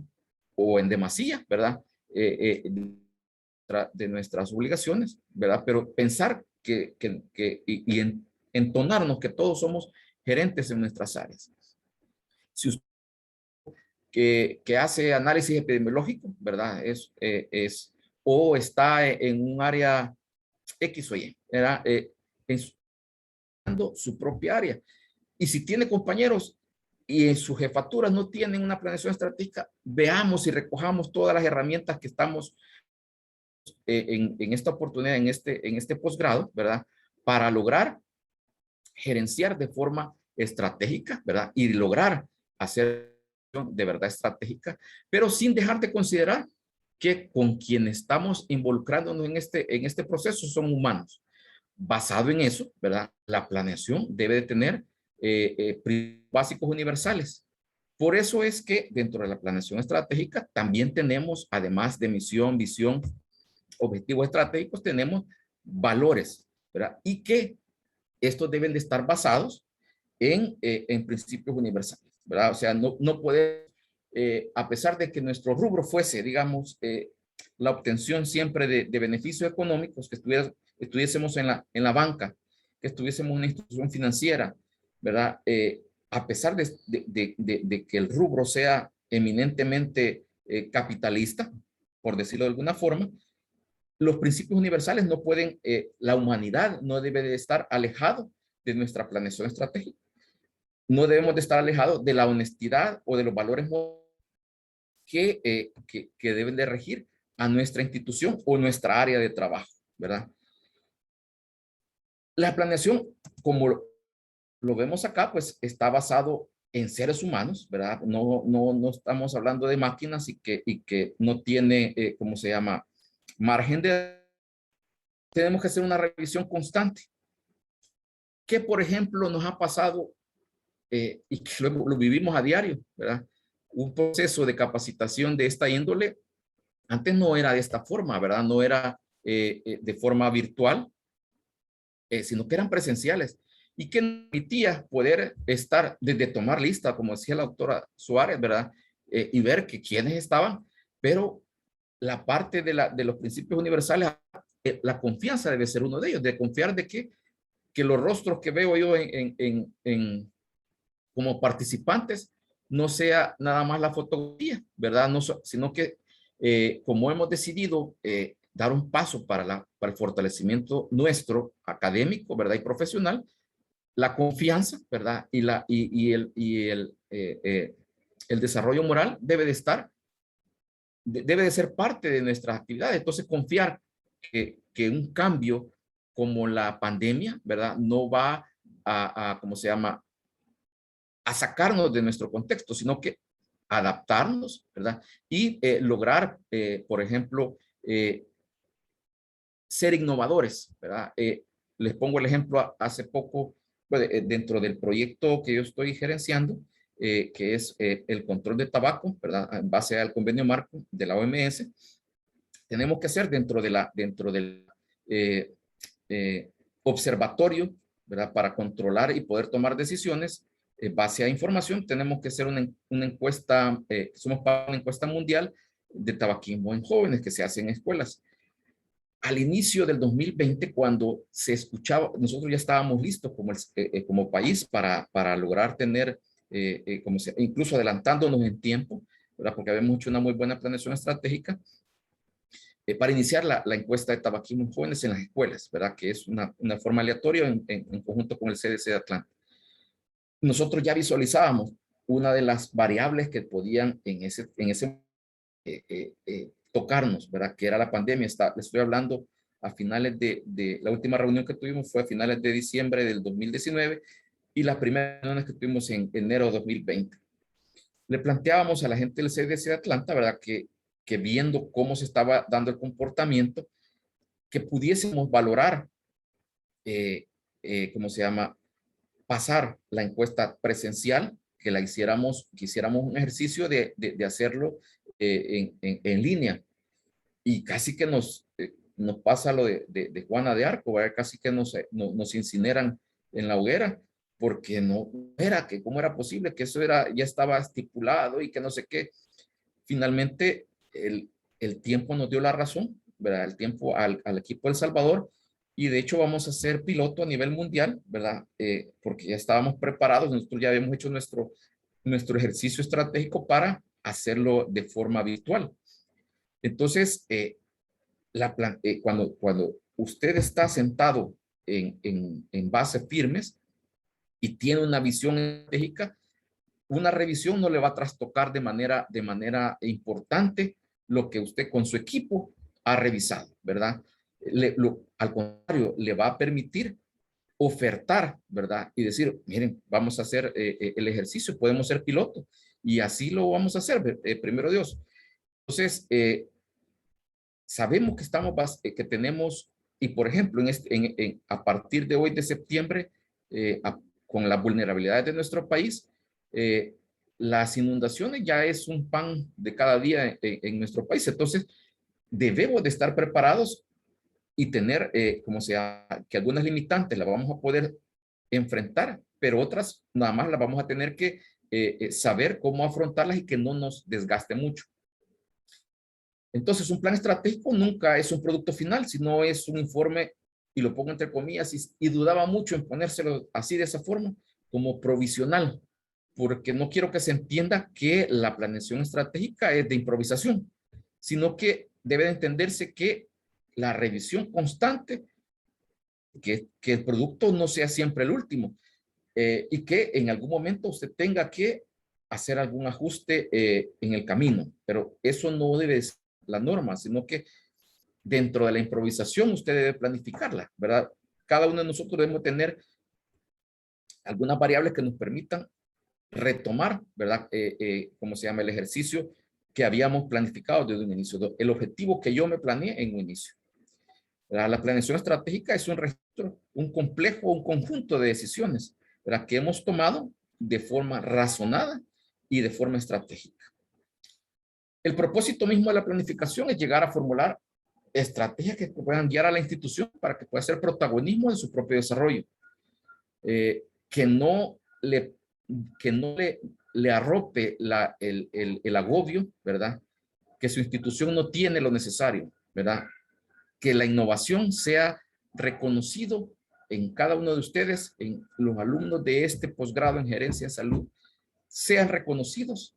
o en demasía, ¿verdad? De nuestras obligaciones, ¿verdad? Pero pensar y entonarnos que todos somos gerentes en nuestras áreas. Si usted que hace análisis epidemiológico, ¿verdad? O está en un área X o Y, ¿verdad? En su propia área. Y si tiene compañeros y en sus jefaturas no tienen una planeación estratégica, veamos y recojamos todas las herramientas que estamos en esta oportunidad, en este posgrado, ¿verdad? Para lograr gerenciar de forma estratégica, ¿verdad? Y lograr hacer de verdad estratégica, pero sin dejar de considerar que con quienes estamos involucrándonos en este proceso son humanos. Basado en eso, ¿verdad? La planeación debe de tener básicos universales. Por eso es que dentro de la planeación estratégica también tenemos, además de misión, visión, objetivos estratégicos, tenemos valores, ¿verdad? Y que estos deben de estar basados en principios universales, ¿verdad? O sea, no puede, a pesar de que nuestro rubro fuese, digamos, la obtención siempre de beneficios económicos, que estuviésemos en la banca, que estuviésemos en una institución financiera, ¿verdad? A pesar de que el rubro sea eminentemente capitalista, por decirlo de alguna forma, los principios universales no pueden, la humanidad no debe de estar alejado de nuestra planeación estratégica. No debemos de estar alejados de la honestidad o de los valores que deben de regir a nuestra institución o nuestra área de trabajo, ¿verdad? La planeación, como lo vemos acá, pues está basado en seres humanos, ¿verdad? No estamos hablando de máquinas y que no tiene, ¿cómo se llama? Margen de... Tenemos que hacer una revisión constante. ¿Qué, por ejemplo, nos ha pasado y que lo vivimos a diario, ¿verdad? Un proceso de capacitación de esta índole, antes no era de esta forma, ¿verdad? No era de forma virtual, sino que eran presenciales y que permitía poder estar desde tomar lista, como decía la doctora Suárez, ¿verdad? Y ver que quiénes estaban, pero la parte de los principios universales, la confianza debe ser uno de ellos, de confiar de que los rostros que veo yo como participantes no sea nada más la fotografía, ¿verdad? No, sino que como hemos decidido dar un paso para el fortalecimiento nuestro académico, ¿verdad? Y profesional, la confianza, ¿verdad? El desarrollo moral debe de estar, debe de ser parte de nuestras actividades. Entonces, confiar que un cambio como la pandemia, ¿verdad? No va ¿cómo se llama? A sacarnos de nuestro contexto, sino que adaptarnos, ¿verdad? Y lograr, por ejemplo, ser innovadores, ¿verdad? Les pongo el ejemplo hace poco, pues, dentro del proyecto que yo estoy gerenciando, que es el control de tabaco, ¿verdad? En base al convenio marco de la OMS, tenemos que hacer dentro del observatorio, ¿verdad? Para controlar y poder tomar decisiones base a información, tenemos que hacer una encuesta, somos para una encuesta mundial de tabaquismo en jóvenes que se hace en escuelas. Al inicio del 2020, cuando se escuchaba, nosotros ya estábamos listos como país para lograr tener, incluso adelantándonos en tiempo, ¿verdad? Porque habíamos hecho una muy buena planeación estratégica para iniciar la encuesta de tabaquismo en jóvenes en las escuelas, ¿verdad? Que es una forma aleatoria en conjunto con el CDC de Atlanta. Nosotros ya visualizábamos una de las variables que podían en ese tocarnos, ¿verdad? Que era la pandemia. Le estoy hablando a finales de la última reunión que tuvimos fue a finales de diciembre del 2019 y las primeras reuniones que tuvimos en enero de 2020. Le planteábamos a la gente del CDC de Atlanta, ¿verdad? Que viendo cómo se estaba dando el comportamiento, que pudiésemos valorar, ¿cómo se llama? Pasar la encuesta presencial, que hiciéramos un ejercicio de hacerlo en línea. Y casi que nos pasa lo de Juana de Arco, ¿verdad? Casi que nos incineran en la hoguera, porque no era, que cómo era posible que eso ya estaba estipulado y que no sé qué. Finalmente, el tiempo nos dio la razón, ¿verdad? El tiempo al equipo de El Salvador, y de hecho vamos a ser piloto a nivel mundial, ¿verdad? Porque ya estábamos preparados, nosotros ya habíamos hecho nuestro ejercicio estratégico para hacerlo de forma virtual. Entonces, cuando usted está sentado en bases firmes y tiene una visión estratégica, una revisión no le va a trastocar de manera importante lo que usted con su equipo ha revisado, ¿verdad? Al contrario, le va a permitir ofertar, ¿verdad? Y decir, miren, vamos a hacer el ejercicio, podemos ser piloto, y así lo vamos a hacer, primero Dios. Entonces, sabemos que que tenemos, y por ejemplo, a partir de hoy de septiembre, con las vulnerabilidades de nuestro país, las inundaciones ya es un pan de cada día en nuestro país. Entonces, debemos de estar preparados y tener, como sea, que algunas limitantes las vamos a poder enfrentar, pero otras nada más las vamos a tener que saber cómo afrontarlas y que no nos desgaste mucho. Entonces, un plan estratégico nunca es un producto final, sino es un informe, y lo pongo entre comillas, y dudaba mucho en ponérselo así de esa forma, como provisional, porque no quiero que se entienda que la planeación estratégica es de improvisación, sino que debe de entenderse que la revisión constante, que el producto no sea siempre el último, y que en algún momento usted tenga que hacer algún ajuste en el camino, pero eso no debe ser la norma, sino que dentro de la improvisación usted debe planificarla, ¿verdad? Cada uno de nosotros debemos tener algunas variables que nos permitan retomar, ¿verdad? ¿Cómo se llama? El ejercicio que habíamos planificado desde un inicio, el objetivo que yo me planeé en un inicio. La planeación estratégica es un registro, un complejo, un conjunto de decisiones, ¿verdad? Que hemos tomado de forma razonada y de forma estratégica. El propósito mismo de la planificación es llegar a formular estrategias que puedan guiar a la institución para que pueda ser protagonismo de su propio desarrollo, que no le arrope el agobio, ¿verdad? Que su institución no tiene lo necesario, ¿verdad? Que la innovación sea reconocido en cada uno de ustedes, en los alumnos de este posgrado en gerencia de salud, sean reconocidos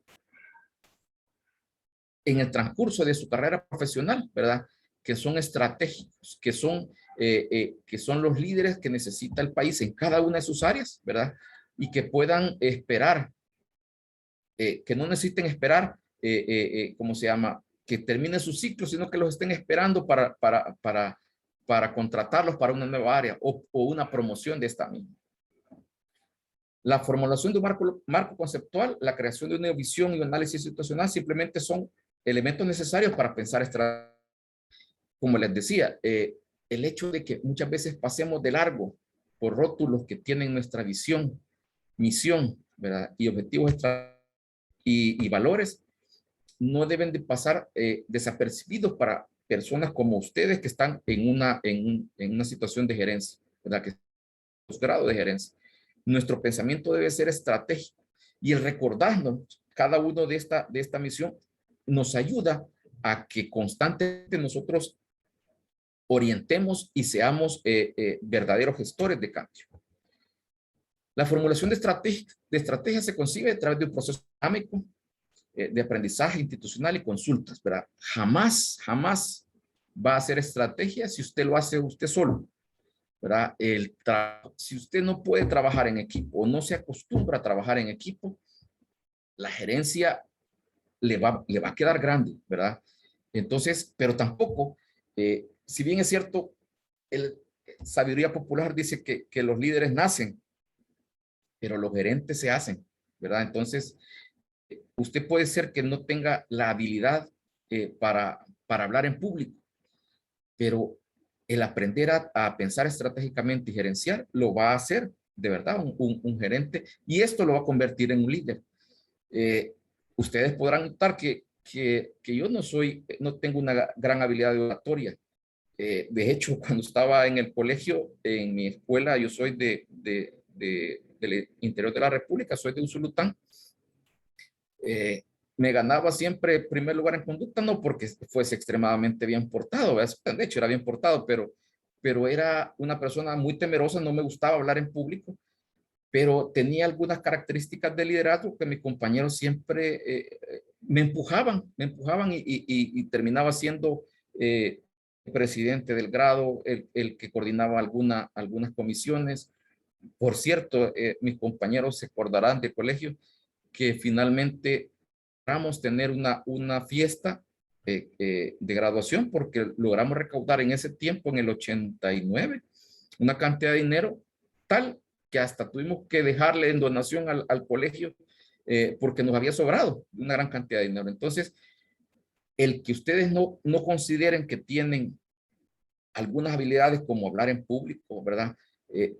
en el transcurso de su carrera profesional, ¿verdad? Que son estratégicos, que son los líderes que necesita el país en cada una de sus áreas, ¿verdad? Y que puedan esperar, que no necesiten esperar, ¿cómo se llama? Que termine su ciclo, sino que los estén esperando para contratarlos para una nueva área o una promoción de esta misma. La formulación de un marco conceptual, la creación de una visión y un análisis situacional simplemente son elementos necesarios para pensar estrategia. Como les decía, el hecho de que muchas veces pasemos de largo por rótulos que tienen nuestra visión, misión, ¿verdad? Y objetivos y valores, no deben de pasar desapercibidos para personas como ustedes que están en una situación de gerencia, ¿verdad? Que es posgrado de gerencia. Nuestro pensamiento debe ser estratégico y el recordarnos cada uno de esta misión nos ayuda a que constantemente nosotros orientemos y seamos verdaderos gestores de cambio. La formulación de estrategia se concibe a través de un proceso dinámico de aprendizaje institucional y consultas, ¿verdad? Jamás va a hacer estrategia si usted lo hace usted solo, ¿verdad? Si usted no puede trabajar en equipo o no se acostumbra a trabajar en equipo, la gerencia le va a quedar grande, ¿verdad? Entonces, pero tampoco, si bien es cierto, sabiduría popular dice que los líderes nacen, pero los gerentes se hacen, ¿verdad? Entonces, usted puede ser que no tenga la habilidad para hablar en público, pero el aprender a pensar estratégicamente y gerenciar lo va a hacer de verdad un gerente, y esto lo va a convertir en un líder. Ustedes podrán notar que yo no tengo una gran habilidad de oratoria. De hecho, cuando estaba en el colegio, en mi escuela, yo soy del interior de la República, soy de Usulután. Me ganaba siempre primer lugar en conducta, no porque fuese extremadamente bien portado, ¿verdad? De hecho era bien portado, pero era una persona muy temerosa, no me gustaba hablar en público, pero tenía algunas características de liderazgo que mis compañeros siempre me empujaban y terminaba siendo presidente del grado, el que coordinaba algunas comisiones. Por cierto, mis compañeros se acordarán de colegio que finalmente logramos tener una fiesta de graduación, porque logramos recaudar en ese tiempo, en el 89, una cantidad de dinero tal que hasta tuvimos que dejarle en donación al colegio porque nos había sobrado una gran cantidad de dinero. Entonces, el que ustedes no consideren que tienen algunas habilidades como hablar en público, ¿verdad?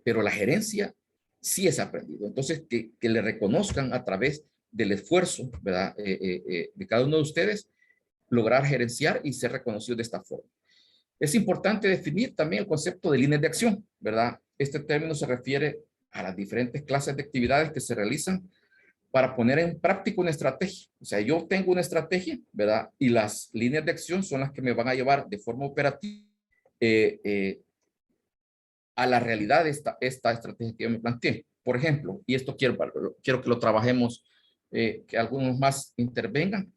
Pero la gerencia sí es aprendido. Entonces, que le reconozcan a través del esfuerzo, ¿verdad? De cada uno de ustedes, lograr gerenciar y ser reconocido de esta forma. Es importante definir también el concepto de líneas de acción, ¿verdad? Este término se refiere a las diferentes clases de actividades que se realizan para poner en práctica una estrategia. O sea, yo tengo una estrategia, ¿verdad? Y las líneas de acción son las que me van a llevar de forma operativa a la realidad de esta estrategia que yo me planteé. Por ejemplo, y esto quiero que lo trabajemos, que algunos más intervengan.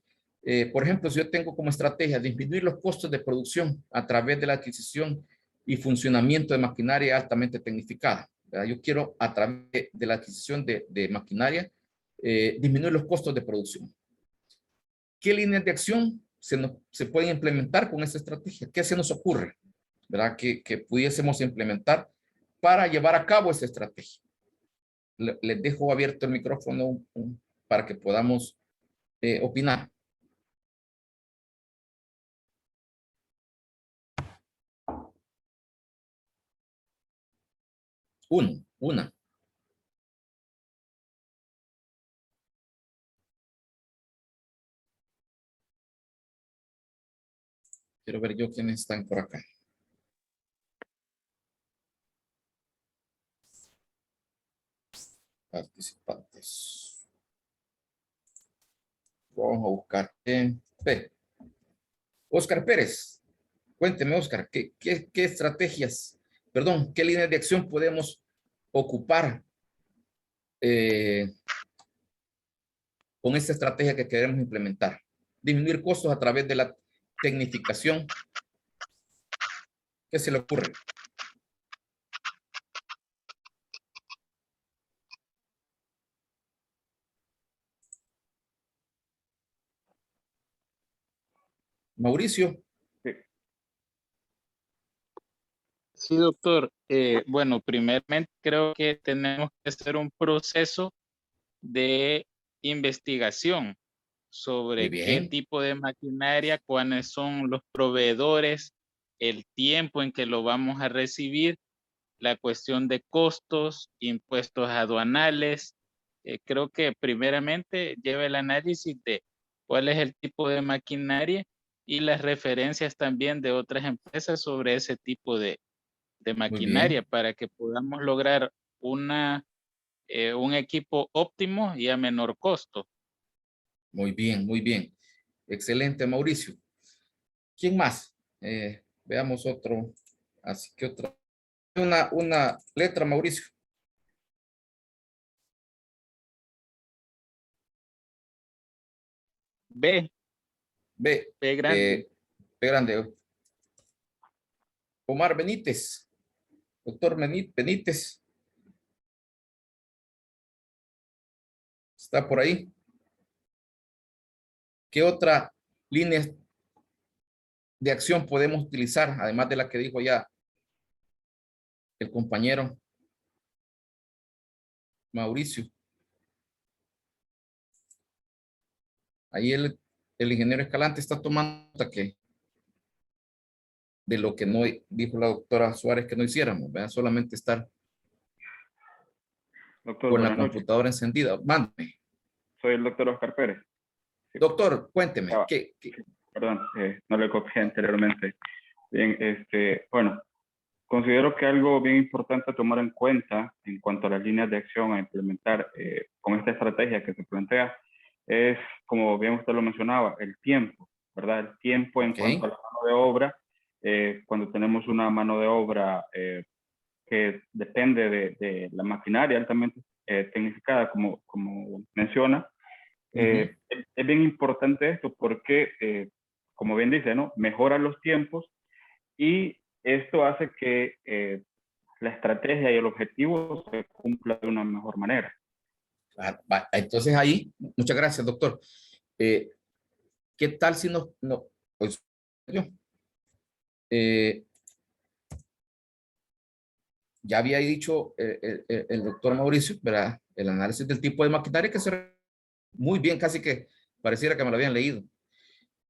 Por ejemplo, si yo tengo como estrategia disminuir los costos de producción a través de la adquisición y funcionamiento de maquinaria altamente tecnificada, ¿verdad? Yo quiero a través de la adquisición de maquinaria disminuir los costos de producción. ¿Qué líneas de acción se pueden implementar con esta estrategia? ¿Qué se nos ocurre, ¿verdad? Que pudiésemos implementar para llevar a cabo esa estrategia. Les dejo abierto el micrófono para que podamos opinar. Una. Quiero ver yo quiénes están por acá. Participantes. Vamos a buscar Oscar Pérez. Cuénteme, Oscar, ¿qué estrategias, perdón, qué líneas de acción podemos ocupar con esta estrategia que queremos implementar? Disminuir costos a través de la tecnificación. ¿Qué se le ocurre? Mauricio. Sí, doctor. Bueno, primeramente creo que tenemos que hacer un proceso de investigación sobre qué tipo de maquinaria, cuáles son los proveedores, el tiempo en que lo vamos a recibir, la cuestión de costos, impuestos aduanales. Creo que primeramente lleva el análisis de cuál es el tipo de maquinaria y las referencias también de otras empresas sobre ese tipo de maquinaria para que podamos lograr un equipo óptimo y a menor costo. Muy bien, muy bien. Excelente, Mauricio. ¿Quién más? Veamos otro. Así que otra. Una letra, Mauricio. B. B. B grande. B grande. Omar Benítez. Doctor Benítez. ¿Está por ahí? ¿Qué otra línea de acción podemos utilizar, además de la que dijo ya el compañero Mauricio? Ahí el ingeniero Escalante está tomando nota de lo que no dijo la doctora Suárez que no hiciéramos, ¿verdad? Solamente estar Doctor, con la computadora encendida. Mándeme. Soy el doctor Oscar Pérez. Sí. Doctor, cuénteme. Perdón, no le copié anteriormente. Bien, bueno, considero que algo bien importante a tomar en cuenta en cuanto a las líneas de acción a implementar con esta estrategia que se plantea es, como bien usted lo mencionaba, el tiempo, ¿verdad? El tiempo en cuanto a la mano de obra. Cuando tenemos una mano de obra que depende de la maquinaria altamente tecnificada, como menciona, es bien importante esto porque, como bien dice, ¿no? Mejora los tiempos y esto hace que la estrategia y el objetivo se cumplan de una mejor manera. Entonces ahí, muchas gracias, doctor. ¿Qué tal si Hoy yo. Ya había dicho el doctor Mauricio, ¿verdad? El análisis del tipo de maquinaria que se muy bien, casi que pareciera que me lo habían leído.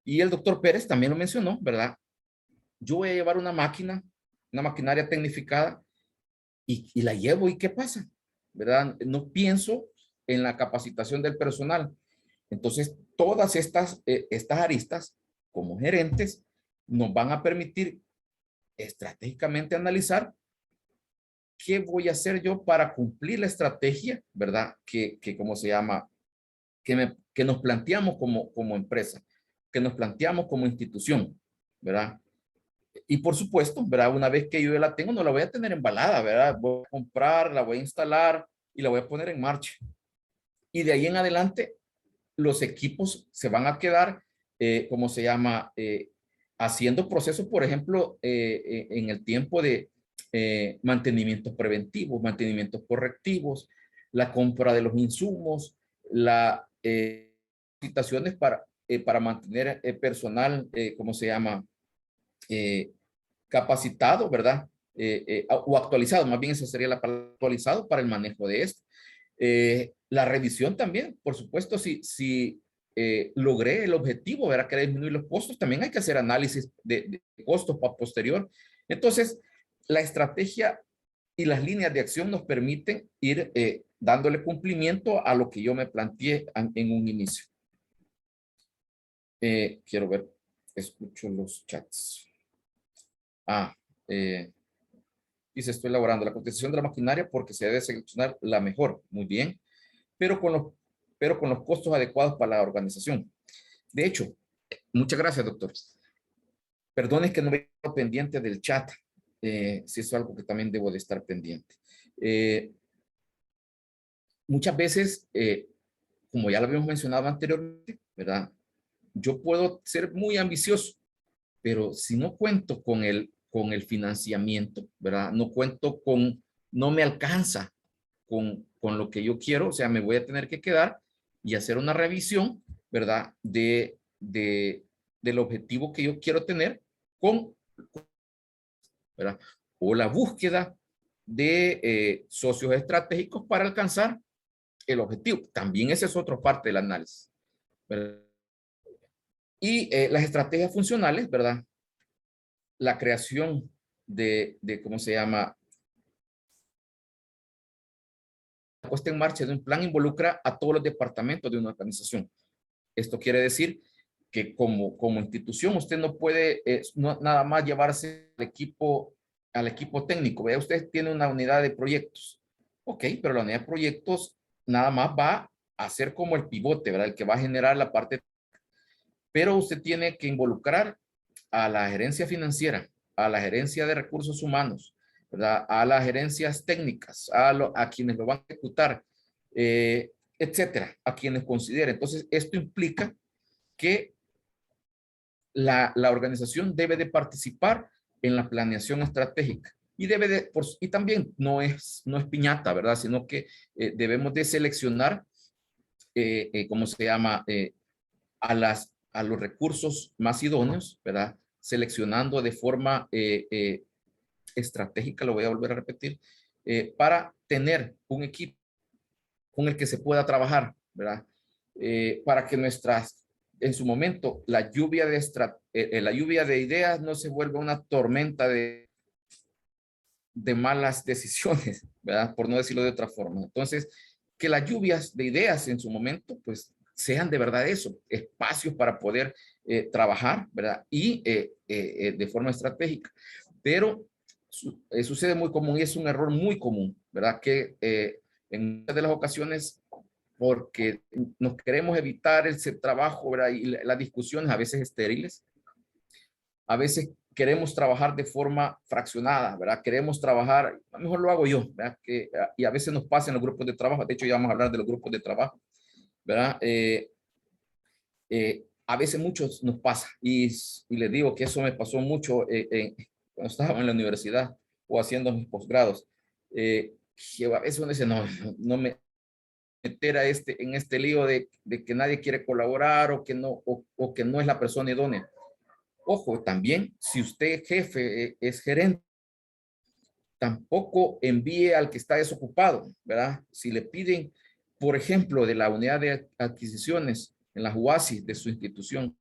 Y el doctor Pérez también lo mencionó, ¿verdad? Yo voy a llevar una máquina, una maquinaria tecnificada y la llevo y ¿qué pasa? ¿Verdad? No pienso en la capacitación del personal. Entonces, todas estas aristas, como gerentes, nos van a permitir estratégicamente analizar qué voy a hacer yo para cumplir la estrategia, ¿verdad? ¿Cómo se llama? Que nos planteamos como empresa, que nos planteamos como institución, ¿verdad? Y por supuesto, ¿verdad? Una vez que yo ya la tengo, no la voy a tener embalada, ¿verdad? Voy a comprar, la voy a instalar y la voy a poner en marcha. Y de ahí en adelante, los equipos se van a quedar, ¿cómo se llama? Haciendo procesos, por ejemplo, en el tiempo de mantenimientos preventivos, mantenimientos correctivos, la compra de los insumos, la capacitaciones para mantener personal, ¿cómo se llama? Capacitado, ¿verdad? O actualizado, más bien esa sería la palabra, actualizado para el manejo de esto. La revisión también, por supuesto, si logré el objetivo, ¿verdad? Que era disminuir los costos, también hay que hacer análisis de costos para posterior. Entonces, la estrategia y las líneas de acción nos permiten ir dándole cumplimiento a lo que yo me planteé en un inicio. Quiero ver, escucho los chats. Dice, estoy elaborando la cotización de la maquinaria porque se debe seleccionar la mejor. Muy bien, pero con los costos adecuados para la organización. De hecho, muchas gracias, doctor. Perdone que no me he pendiente del chat. Si es algo que también debo de estar pendiente. Muchas veces, como ya lo habíamos mencionado anteriormente, ¿verdad? Yo puedo ser muy ambicioso, pero si no cuento con el financiamiento, ¿verdad? No me alcanza con lo que yo quiero, o sea, me voy a tener que quedar y hacer una revisión, ¿verdad? Del objetivo que yo quiero tener ¿verdad? O la búsqueda de socios estratégicos para alcanzar el objetivo. También esa es otra parte del análisis, ¿verdad? Y las estrategias funcionales, ¿verdad? La creación ¿cómo se llama? La puesta en marcha de un plan involucra a todos los departamentos de una organización. Esto quiere decir que como institución usted no puede nada más llevarse al equipo técnico. Vea, usted tiene una unidad de proyectos. Ok, pero la unidad de proyectos nada más va a ser como el pivote, ¿verdad? El que va a generar la parte. Pero usted tiene que involucrar a la gerencia financiera, a la gerencia de recursos humanos, ¿verdad? A las gerencias técnicas, a quienes lo van a ejecutar, etcétera, a quienes consideren. Entonces, esto implica que la organización debe de participar en la planeación estratégica y también no es piñata, ¿verdad? Sino que debemos de seleccionar, ¿cómo se llama? A los recursos más idóneos, ¿verdad? Seleccionando de forma estratégica, lo voy a volver a repetir, para tener un equipo con el que se pueda trabajar, ¿verdad? Para que en su momento, la lluvia de ideas no se vuelva una tormenta de malas decisiones, ¿verdad? Por no decirlo de otra forma. Entonces, que las lluvias de ideas en su momento, pues, sean de verdad eso, espacios para poder trabajar, ¿verdad? Y de forma estratégica. Pero sucede muy común y es un error muy común, ¿verdad? Que en muchas de las ocasiones, porque nos queremos evitar ese trabajo, ¿verdad? Y las discusiones a veces estériles, a veces queremos trabajar de forma fraccionada, ¿verdad? Queremos trabajar, a lo mejor lo hago yo, ¿verdad? Y a veces nos pasa en los grupos de trabajo, de hecho ya vamos a hablar de los grupos de trabajo, ¿verdad? A veces muchos nos pasa y les digo que eso me pasó mucho cuando estaba en la universidad o haciendo mis posgrados. Que a veces uno dice, no me meter en este lío de que nadie quiere colaborar o que no es la persona idónea. Ojo, también, si usted jefe es gerente, tampoco envíe al que está desocupado, ¿verdad? Si le piden, por ejemplo, de la unidad de adquisiciones en la UASI de su institución,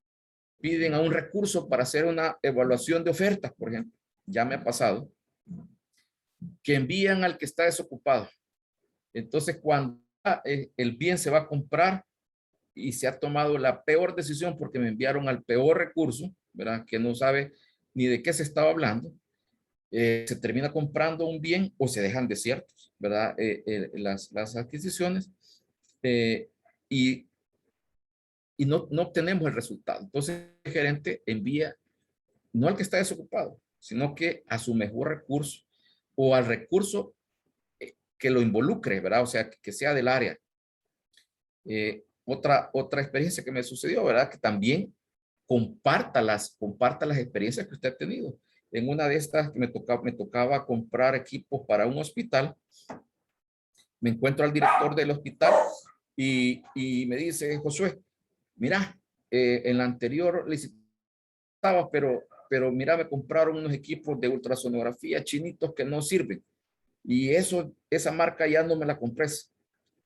piden a un recurso para hacer una evaluación de ofertas, por ejemplo. Ya me ha pasado que envían al que está desocupado. Entonces, cuando el bien se va a comprar y se ha tomado la peor decisión porque me enviaron al peor recurso, ¿verdad? Que no sabe ni de qué se estaba hablando, se termina comprando un bien o se dejan desiertos, ¿verdad? Las adquisiciones y no obtenemos el resultado. Entonces, el gerente envía no al que está desocupado, sino que a su mejor recurso o al recurso que lo involucre, ¿verdad? O sea, que sea del área. Otra experiencia que me sucedió, ¿verdad? Que también comparta las experiencias que usted ha tenido. En una de estas que me tocaba comprar equipos para un hospital, me encuentro al director del hospital y me dice, Josué, mira, en la anterior licitaba, pero mira, me compraron unos equipos de ultrasonografía chinitos que no sirven. Y esa marca ya no me la compré.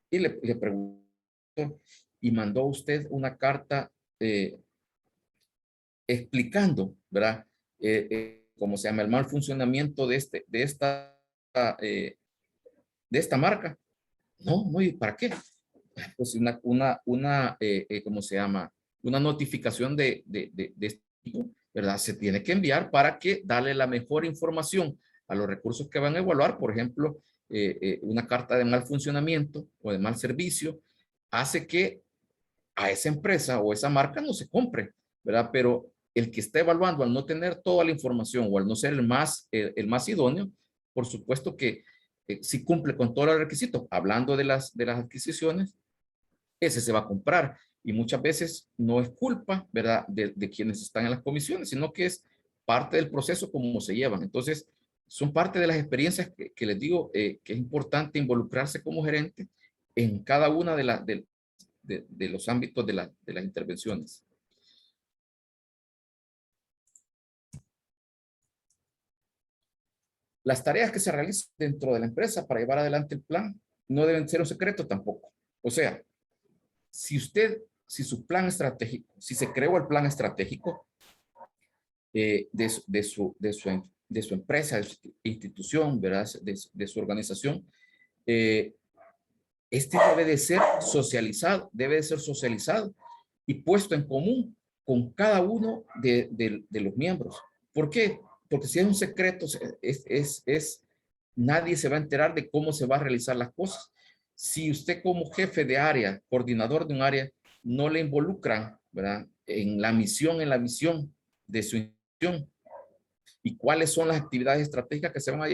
Y le pregunto, y mandó usted una carta explicando, ¿verdad? ¿Cómo se llama? El mal funcionamiento de esta marca. No, ¿y para qué? Pues ¿cómo se llama? Una notificación de este tipo, ¿verdad? Se tiene que enviar para que darle la mejor información a los recursos que van a evaluar. Por ejemplo, una carta de mal funcionamiento o de mal servicio hace que a esa empresa o esa marca no se compre, ¿verdad? Pero el que está evaluando al no tener toda la información o al no ser el más idóneo, por supuesto que si cumple con todos los requisitos, hablando de las adquisiciones, ese se va a comprar. Y muchas veces no es culpa, ¿verdad?, de quienes están en las comisiones, sino que es parte del proceso como se llevan. Entonces, son parte de las experiencias que les digo que es importante involucrarse como gerente en cada una de los ámbitos de las intervenciones. Las tareas que se realizan dentro de la empresa para llevar adelante el plan no deben ser un secreto tampoco. O sea, si su plan estratégico, si se creó el plan estratégico de su empresa, de su institución, ¿verdad? De su organización, este debe de ser socializado y puesto en común con cada uno de los miembros. ¿Por qué? Porque si es un secreto, nadie se va a enterar de cómo se va a realizar las cosas. Si usted como jefe de área, coordinador de un área, no le involucran, ¿verdad?, en la misión, en la visión de su institución y cuáles son las actividades estratégicas que se van a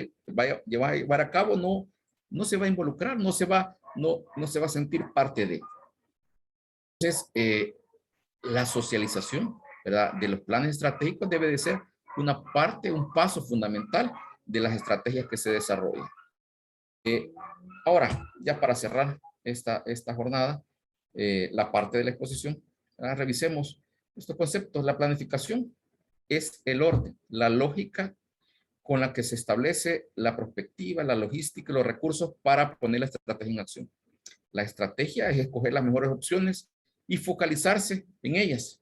llevar a cabo, no se va a involucrar, no se va a sentir parte de. Entonces, la socialización, ¿verdad?, de los planes estratégicos debe de ser una parte, un paso fundamental de las estrategias que se desarrollan. Ahora, ya para cerrar esta jornada, la parte de la exposición, revisemos estos conceptos. La planificación es el orden, la lógica con la que se establece la perspectiva, la logística y los recursos para poner la estrategia en acción. La estrategia es escoger las mejores opciones y focalizarse en ellas.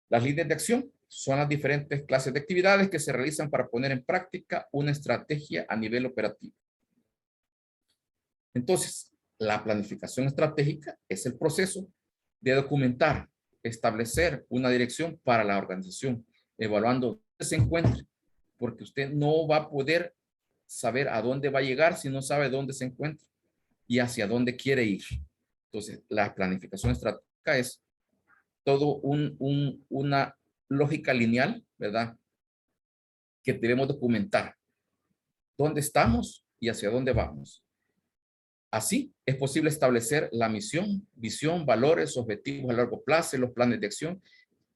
Las líneas de acción son las diferentes clases de actividades que se realizan para poner en práctica una estrategia a nivel operativo. Entonces, la planificación estratégica es el proceso de documentar, establecer una dirección para la organización, evaluando dónde se encuentra, porque usted no va a poder saber a dónde va a llegar si no sabe dónde se encuentra y hacia dónde quiere ir. Entonces, la planificación estratégica es todo una lógica lineal, ¿verdad?, que debemos documentar. ¿Dónde estamos y hacia dónde vamos? Así es posible establecer la misión, visión, valores, objetivos a largo plazo, los planes de acción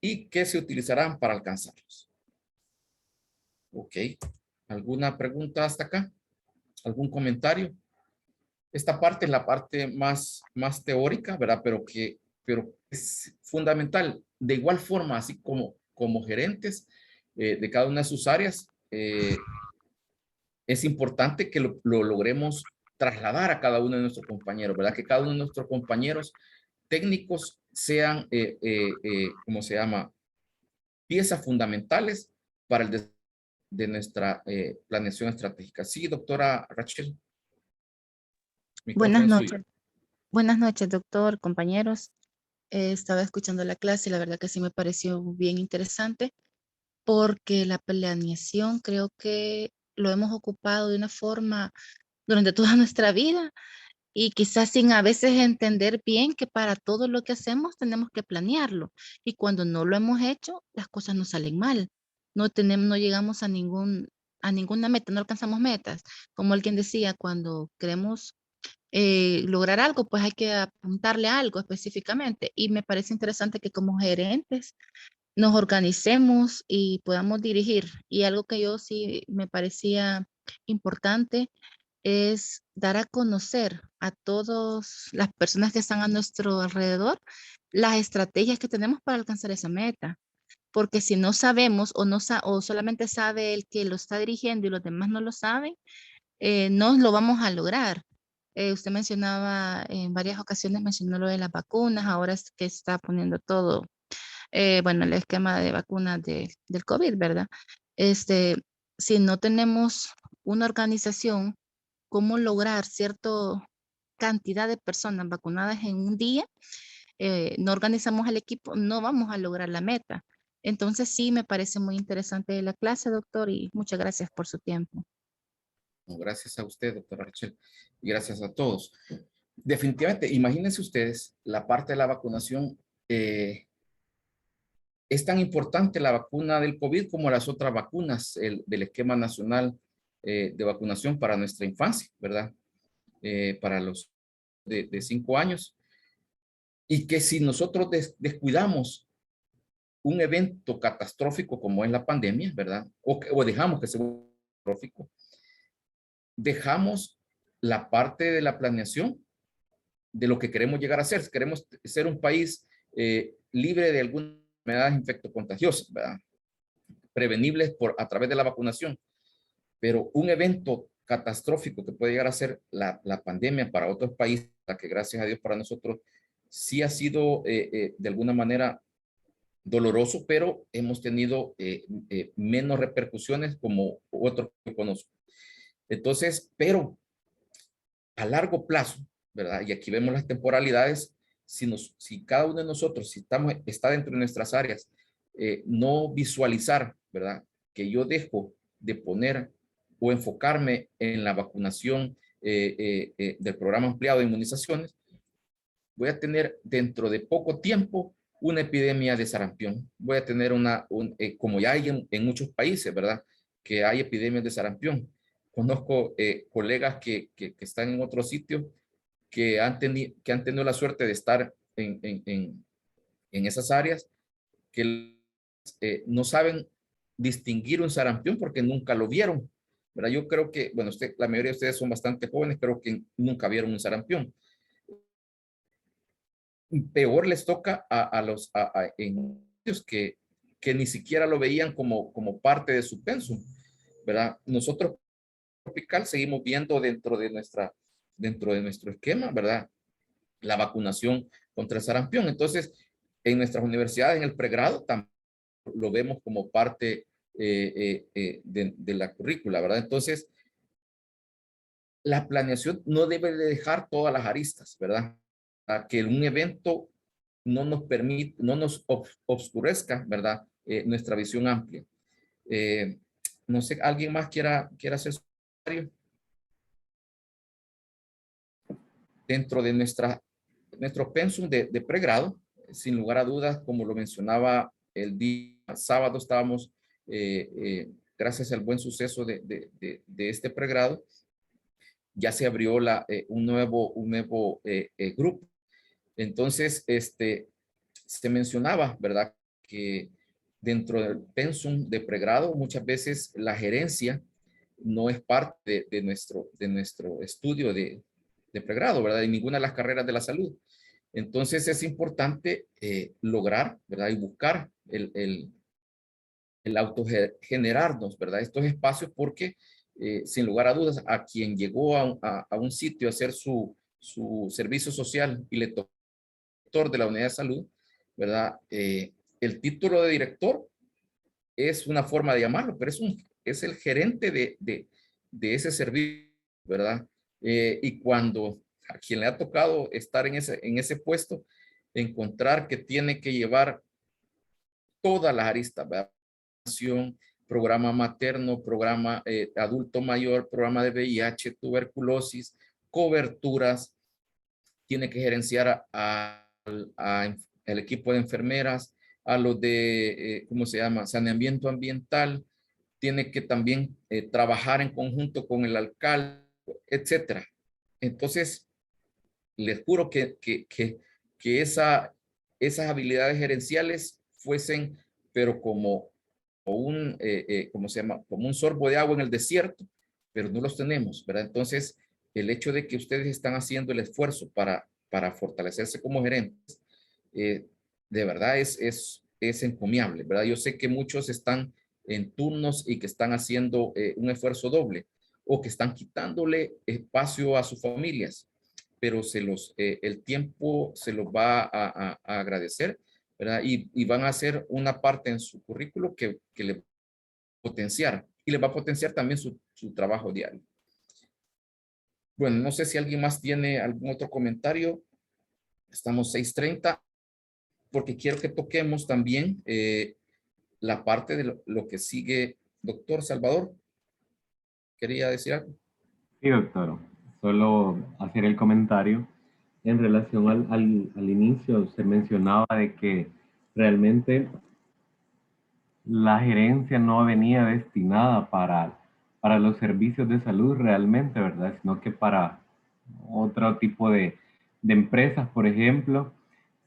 y que se utilizarán para alcanzarlos. Ok. ¿Alguna pregunta hasta acá? ¿Algún comentario? Esta parte es la parte más teórica, ¿verdad? Pero es fundamental. De igual forma, así como como gerentes de cada una de sus áreas, es importante que lo logremos trasladar a cada uno de nuestros compañeros, ¿verdad? Que cada uno de nuestros compañeros técnicos sean, ¿cómo se llama? Piezas fundamentales para el de nuestra planeación estratégica. Sí, doctora Rachel. Buenas Micrófono suyo. noches. Buenas noches, doctor, compañeros. Estaba escuchando la clase y la verdad que sí me pareció bien interesante porque la planeación creo que lo hemos ocupado de una forma durante toda nuestra vida y quizás sin a veces entender bien que para todo lo que hacemos tenemos que planearlo. Y cuando no lo hemos hecho, las cosas nos salen mal. No llegamos a ninguna meta, no alcanzamos metas. Como alguien decía, cuando queremos lograr algo, pues hay que apuntarle a algo específicamente. Y me parece interesante que como gerentes nos organicemos y podamos dirigir. Y algo que yo sí me parecía importante es dar a conocer a todas las personas que están a nuestro alrededor las estrategias que tenemos para alcanzar esa meta. Porque si no sabemos o solamente sabe el que lo está dirigiendo y los demás no lo saben, no lo vamos a lograr. Usted mencionaba en varias ocasiones, mencionó lo de las vacunas, ahora es que está poniendo todo, bueno, el esquema de vacunas del COVID, ¿verdad? Si no tenemos una organización, cómo lograr cierta cantidad de personas vacunadas en un día, no organizamos el equipo, no vamos a lograr la meta. Entonces sí, me parece muy interesante la clase, doctor, y muchas gracias por su tiempo. Gracias a usted, doctora Rachel, y gracias a todos. Definitivamente, imagínense ustedes, la parte de la vacunación, es tan importante la vacuna del COVID como las otras vacunas del esquema nacional de vacunación para nuestra infancia, ¿verdad? Para los de 5 años. Y que si nosotros descuidamos un evento catastrófico como es la pandemia, ¿verdad? O dejamos que sea catastrófico, dejamos la parte de la planeación de lo que queremos llegar a ser. Queremos ser un país libre de algunas enfermedades infectocontagiosas, ¿verdad? Prevenibles a través de la vacunación. Pero un evento catastrófico que puede llegar a ser la pandemia para otros países, que gracias a Dios para nosotros sí ha sido de alguna manera doloroso, pero hemos tenido menos repercusiones como otros que conozco. Entonces, pero a largo plazo, ¿verdad? Y aquí vemos las temporalidades, si cada uno de nosotros, si está dentro de nuestras áreas, no visualizar, ¿verdad? Que yo dejo de poner o enfocarme en la vacunación del programa ampliado de inmunizaciones, voy a tener dentro de poco tiempo una epidemia de sarampión. Voy a tener como ya hay en muchos países, ¿verdad? Que hay epidemias de sarampión. Conozco colegas que están en otro sitio que han tenido la suerte de estar en esas áreas, que no saben distinguir un sarampión porque nunca lo vieron, ¿verdad? Yo creo que, bueno, la mayoría de ustedes son bastante jóvenes, creo que nunca vieron un sarampión. Peor les toca a los que ni siquiera lo veían como parte de su pensum, ¿verdad? Nosotros tropical seguimos viendo dentro de nuestro esquema, ¿verdad? La vacunación contra el sarampión. Entonces, en nuestras universidades, en el pregrado, también lo vemos como parte de la currícula, ¿verdad? Entonces, la planeación no debe de dejar todas las aristas, ¿verdad? A que un evento no nos permite, no nos obscurezca, ¿verdad? Nuestra visión amplia. No sé, ¿alguien más quiera hacer su comentario? Dentro de nuestro pensum de pregrado, sin lugar a dudas, como lo mencionaba el día sábado, estábamos, gracias al buen suceso de este pregrado, ya se abrió un nuevo grupo. Entonces, se mencionaba, ¿verdad? Que dentro del pensum de pregrado, muchas veces la gerencia no es parte de nuestro estudio de pregrado, ¿verdad? En ninguna de las carreras de la salud. Entonces es importante lograr, ¿verdad? Y buscar el autogenerarnos, ¿verdad? Estos espacios porque, sin lugar a dudas, a quien llegó a un sitio a hacer su servicio social y le tocó director de la unidad de salud, ¿verdad? El título de director es una forma de llamarlo, pero es el gerente de ese servicio, ¿verdad? Y cuando a quien le ha tocado estar en ese puesto, encontrar que tiene que llevar todas las aristas, ¿verdad? Programa materno, programa adulto mayor, programa de VIH, tuberculosis, coberturas, tiene que gerenciar el equipo de enfermeras, a los de, ¿cómo se llama? Saneamiento ambiental, tiene que también trabajar en conjunto con el alcalde, etcétera. Entonces, les juro que esas habilidades gerenciales fuesen, pero como ¿cómo se llama? Como un sorbo de agua en el desierto, pero no los tenemos, ¿verdad? Entonces, el hecho de que ustedes están haciendo el esfuerzo para fortalecerse como gerentes, de verdad es encomiable, ¿verdad? Yo sé que muchos están en turnos y que están haciendo un esfuerzo doble o que están quitándole espacio a sus familias, pero el tiempo se los va a agradecer, ¿verdad? Y van a hacer una parte en su currículo que le potenciar y le va a potenciar también su trabajo diario. Bueno, no sé si alguien más tiene algún otro comentario. Estamos 6:30 porque quiero que toquemos también la parte de lo que sigue. Doctor Salvador, ¿quería decir algo? Sí, doctor. Solo hacer el comentario en relación al inicio. Se mencionaba de que realmente la gerencia no venía destinada para los servicios de salud realmente, ¿verdad? Sino que para otro tipo de empresas, por ejemplo.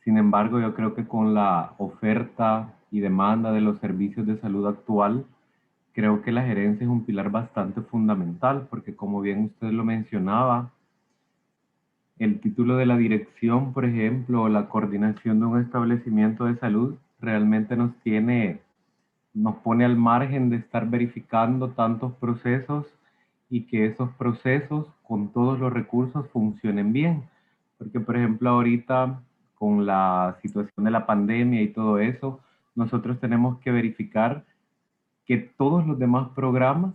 Sin embargo, yo creo que con la oferta y demanda de los servicios de salud actual, creo que la gerencia es un pilar bastante fundamental, porque como bien usted lo mencionaba, el título de la dirección, por ejemplo, o la coordinación de un establecimiento de salud, realmente nos pone al margen de estar verificando tantos procesos y que esos procesos con todos los recursos funcionen bien. Porque, por ejemplo, ahorita con la situación de la pandemia y todo eso, nosotros tenemos que verificar que todos los demás programas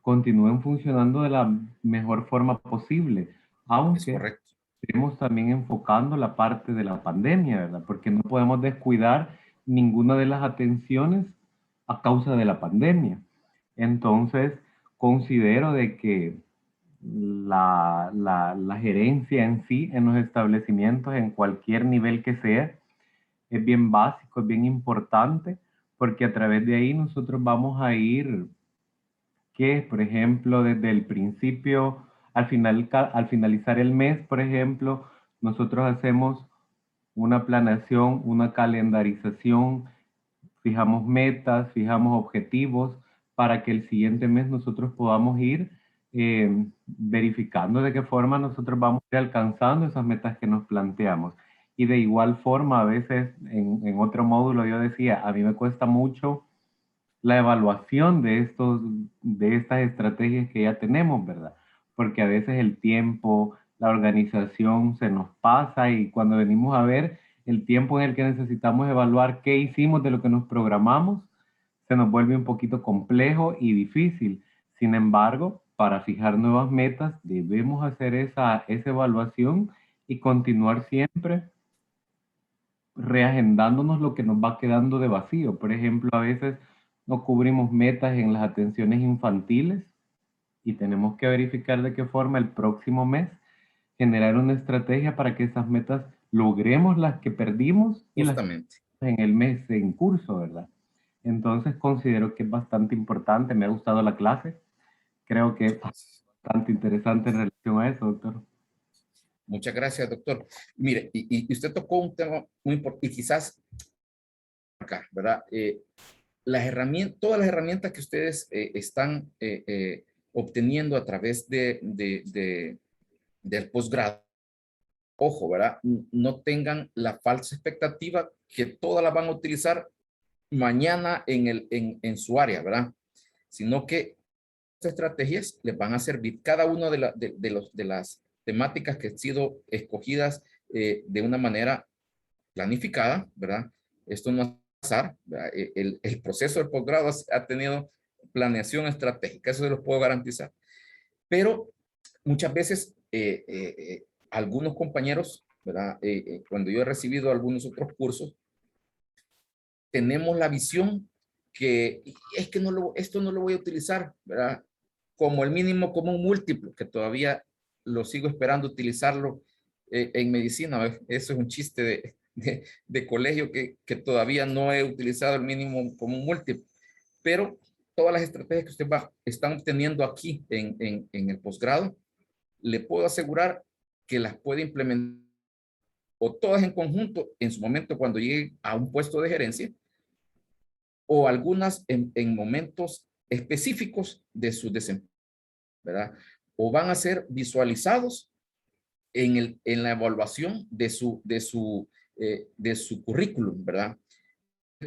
continúen funcionando de la mejor forma posible, Es aunque correcto. estemos también enfocando la parte de la pandemia, ¿verdad? Porque no podemos descuidar ninguna de las atenciones a causa de la pandemia. Entonces, considero de que la gerencia en sí, en los establecimientos, en cualquier nivel que sea, es bien básico, es bien importante, porque a través de ahí nosotros vamos a ir que, por ejemplo, desde el principio, al finalizar el mes, por ejemplo, nosotros hacemos una planeación, una calendarización, fijamos metas, fijamos objetivos para que el siguiente mes nosotros podamos ir verificando de qué forma nosotros vamos a ir alcanzando esas metas que nos planteamos. Y de igual forma, a veces en otro módulo yo decía, a mí me cuesta mucho la evaluación de estas estrategias que ya tenemos, ¿verdad? Porque a veces el tiempo, la organización se nos pasa y cuando venimos a ver el tiempo en el que necesitamos evaluar qué hicimos de lo que nos programamos, se nos vuelve un poquito complejo y difícil. Sin embargo, para fijar nuevas metas, debemos hacer esa evaluación y continuar siempre reagendándonos lo que nos va quedando de vacío. Por ejemplo, a veces no cubrimos metas en las atenciones infantiles y tenemos que verificar de qué forma el próximo mes generar una estrategia para que esas metas logremos las que perdimos y las Justamente. en el mes en curso, ¿verdad? Entonces considero que es bastante importante, me ha gustado la clase, creo que es bastante interesante en relación a eso, doctor. Muchas gracias, doctor. Mire, y usted tocó un tema muy importante y quizás acá, ¿verdad? Todas las herramientas que ustedes están obteniendo a través del posgrado, ojo, ¿verdad? No tengan la falsa expectativa que todas las van a utilizar mañana en su área, ¿verdad? Sino que estas estrategias les van a servir cada una de las temáticas que han sido escogidas de una manera planificada, ¿verdad? Esto no es azar, ¿verdad? El proceso del posgrado ha tenido planeación estratégica, eso se los puedo garantizar. Pero muchas veces algunos compañeros, ¿verdad? Cuando yo he recibido algunos otros cursos, tenemos la visión que es que esto no lo voy a utilizar, ¿verdad? Como el mínimo común múltiplo, que todavía lo sigo esperando utilizarlo en medicina. ¿Ves? Eso es un chiste de colegio que todavía no he utilizado el mínimo común múltiplo. Pero todas las estrategias que usted están obteniendo aquí en el posgrado, le puedo asegurar que las puede implementar o todas en conjunto en su momento cuando llegue a un puesto de gerencia, o algunas en momentos específicos de su desempeño, ¿verdad? O van a ser visualizados en la evaluación de su currículum, ¿verdad?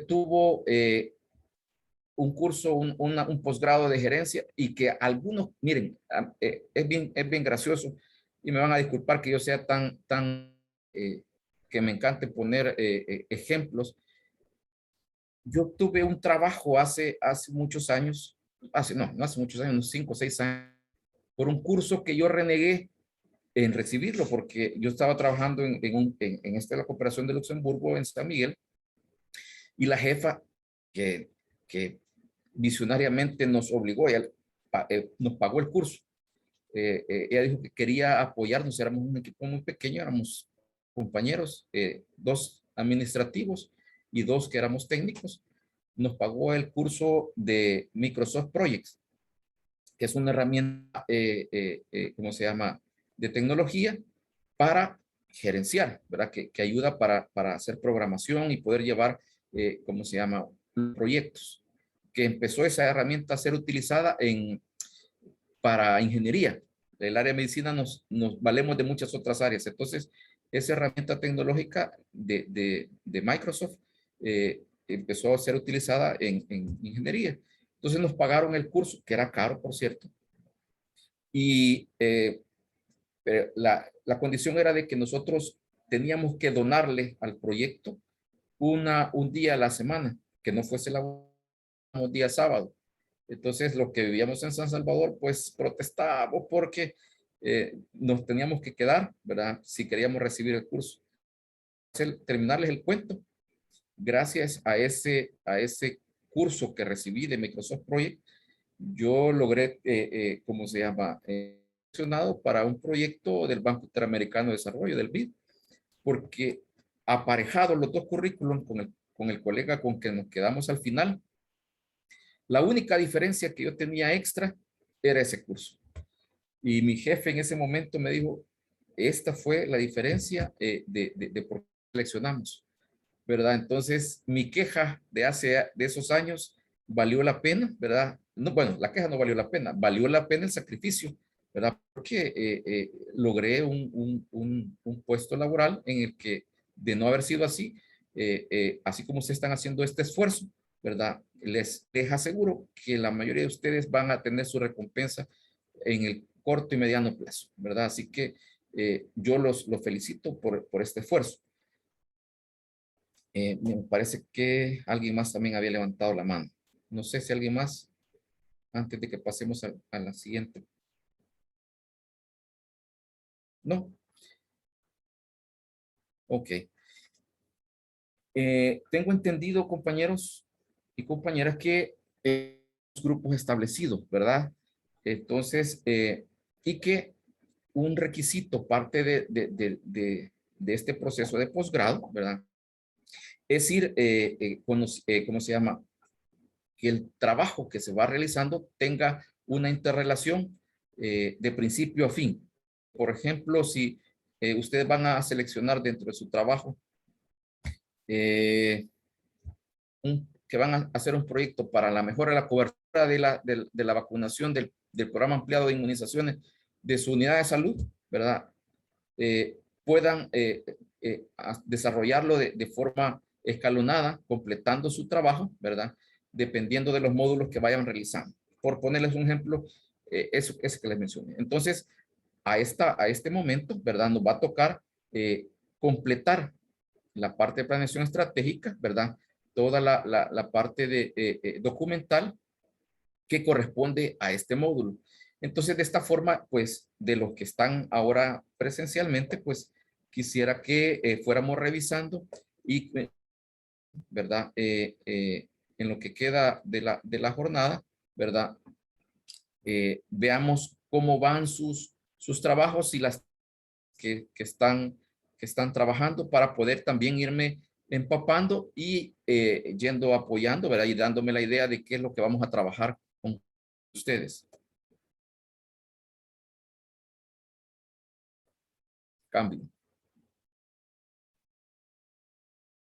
Tuvo un curso, un posgrado de gerencia y que algunos, miren, es bien gracioso y me van a disculpar que yo sea que me encante poner ejemplos. Yo tuve un trabajo hace muchos años, no hace muchos años, unos 5 o 6 años, por un curso que yo renegué en recibirlo, porque yo estaba trabajando en la cooperación de Luxemburgo en San Miguel, y la jefa que visionariamente nos obligó, ella nos pagó el curso. Ella dijo que quería apoyarnos, éramos un equipo muy pequeño, éramos compañeros, 2 administrativos y 2 que éramos técnicos. Nos pagó el curso de Microsoft Projects, que es una herramienta, ¿cómo se llama?, de tecnología para gerenciar, ¿verdad? Que ayuda para hacer programación y poder llevar, ¿cómo se llama?, proyectos. Que empezó esa herramienta a ser utilizada para ingeniería. El área de medicina nos valemos de muchas otras áreas. Entonces, esa herramienta tecnológica de Microsoft empezó a ser utilizada en ingeniería. Entonces nos pagaron el curso, que era caro, por cierto. Y la condición era de que nosotros teníamos que donarle al proyecto un día a la semana, que no fuese un día sábado. Entonces, los que vivíamos en San Salvador, pues protestábamos porque nos teníamos que quedar, ¿verdad? Si queríamos recibir el curso. Terminarles el cuento. Gracias a ese curso que recibí de Microsoft Project, yo logré, ¿cómo se llama?, seleccionado para un proyecto del Banco Interamericano de Desarrollo, del BID, porque aparejados los 2 currículums con el colega con que nos quedamos al final, la única diferencia que yo tenía extra era ese curso. Y mi jefe en ese momento me dijo, esta fue la diferencia de por qué seleccionamos, ¿verdad? Entonces, mi queja de esos años valió la pena, ¿verdad? No, bueno, la queja no valió la pena, valió la pena el sacrificio, ¿verdad? Porque logré un puesto laboral en el que, de no haber sido así, así como se están haciendo este esfuerzo, ¿verdad? Les aseguro que la mayoría de ustedes van a tener su recompensa en el corto y mediano plazo, ¿verdad? Así que yo los felicito por este esfuerzo. Me parece que alguien más también había levantado la mano. No sé si alguien más, antes de que pasemos a la siguiente. ¿No? Ok. Tengo entendido, compañeros y compañeras, que los grupos establecidos, ¿verdad? Entonces, y que un requisito, parte de este proceso de posgrado, ¿verdad?, es ir, ¿cómo se llama?, que el trabajo que se va realizando tenga una interrelación de principio a fin. Por ejemplo, si ustedes van a seleccionar dentro de su trabajo que van a hacer un proyecto para la mejora de la cobertura de la vacunación del programa ampliado de inmunizaciones de su unidad de salud, ¿verdad? Puedan desarrollarlo de forma escalonada, completando su trabajo, ¿verdad? Dependiendo de los módulos que vayan realizando. Por ponerles un ejemplo, eso que les mencioné. Entonces, a este momento, ¿verdad? Nos va a tocar completar la parte de planeación estratégica, ¿verdad? Toda la parte de documental que corresponde a este módulo. Entonces, de esta forma, pues, de los que están ahora presencialmente, pues, quisiera que fuéramos revisando y, ¿verdad? En lo que queda de la jornada, ¿verdad? Veamos cómo van sus trabajos y las que están trabajando para poder también irme empapando y yendo apoyando, ¿verdad? Y dándome la idea de qué es lo que vamos a trabajar con ustedes. Cambio.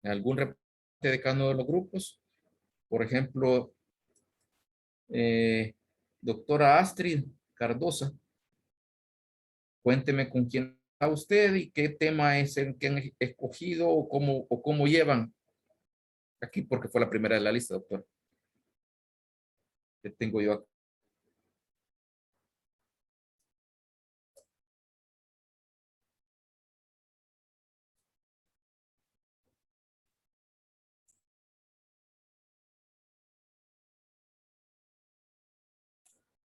¿Algún reporte de cada uno de los grupos? Por ejemplo, doctora Astrid Cardosa, cuénteme con quién está usted y qué tema es el que han escogido o cómo llevan aquí, porque fue la primera de la lista, doctor. ¿Qué tengo yo aquí?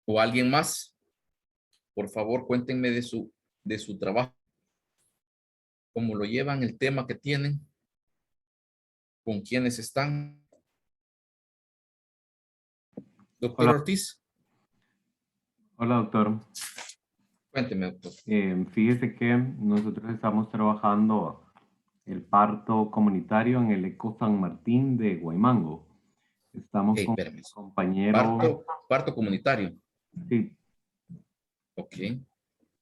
¿O alguien más? Por favor, cuéntenme de su trabajo, cómo lo llevan, el tema que tienen, con quiénes están. Doctor Hola, Ortiz, hola doctor. cuénteme, doctor. Fíjese que nosotros estamos trabajando el parto comunitario en el Eco San Martín de Guaymango. Estamos Ok, con espérame. el compañero, Parto comunitario. sí, Ok.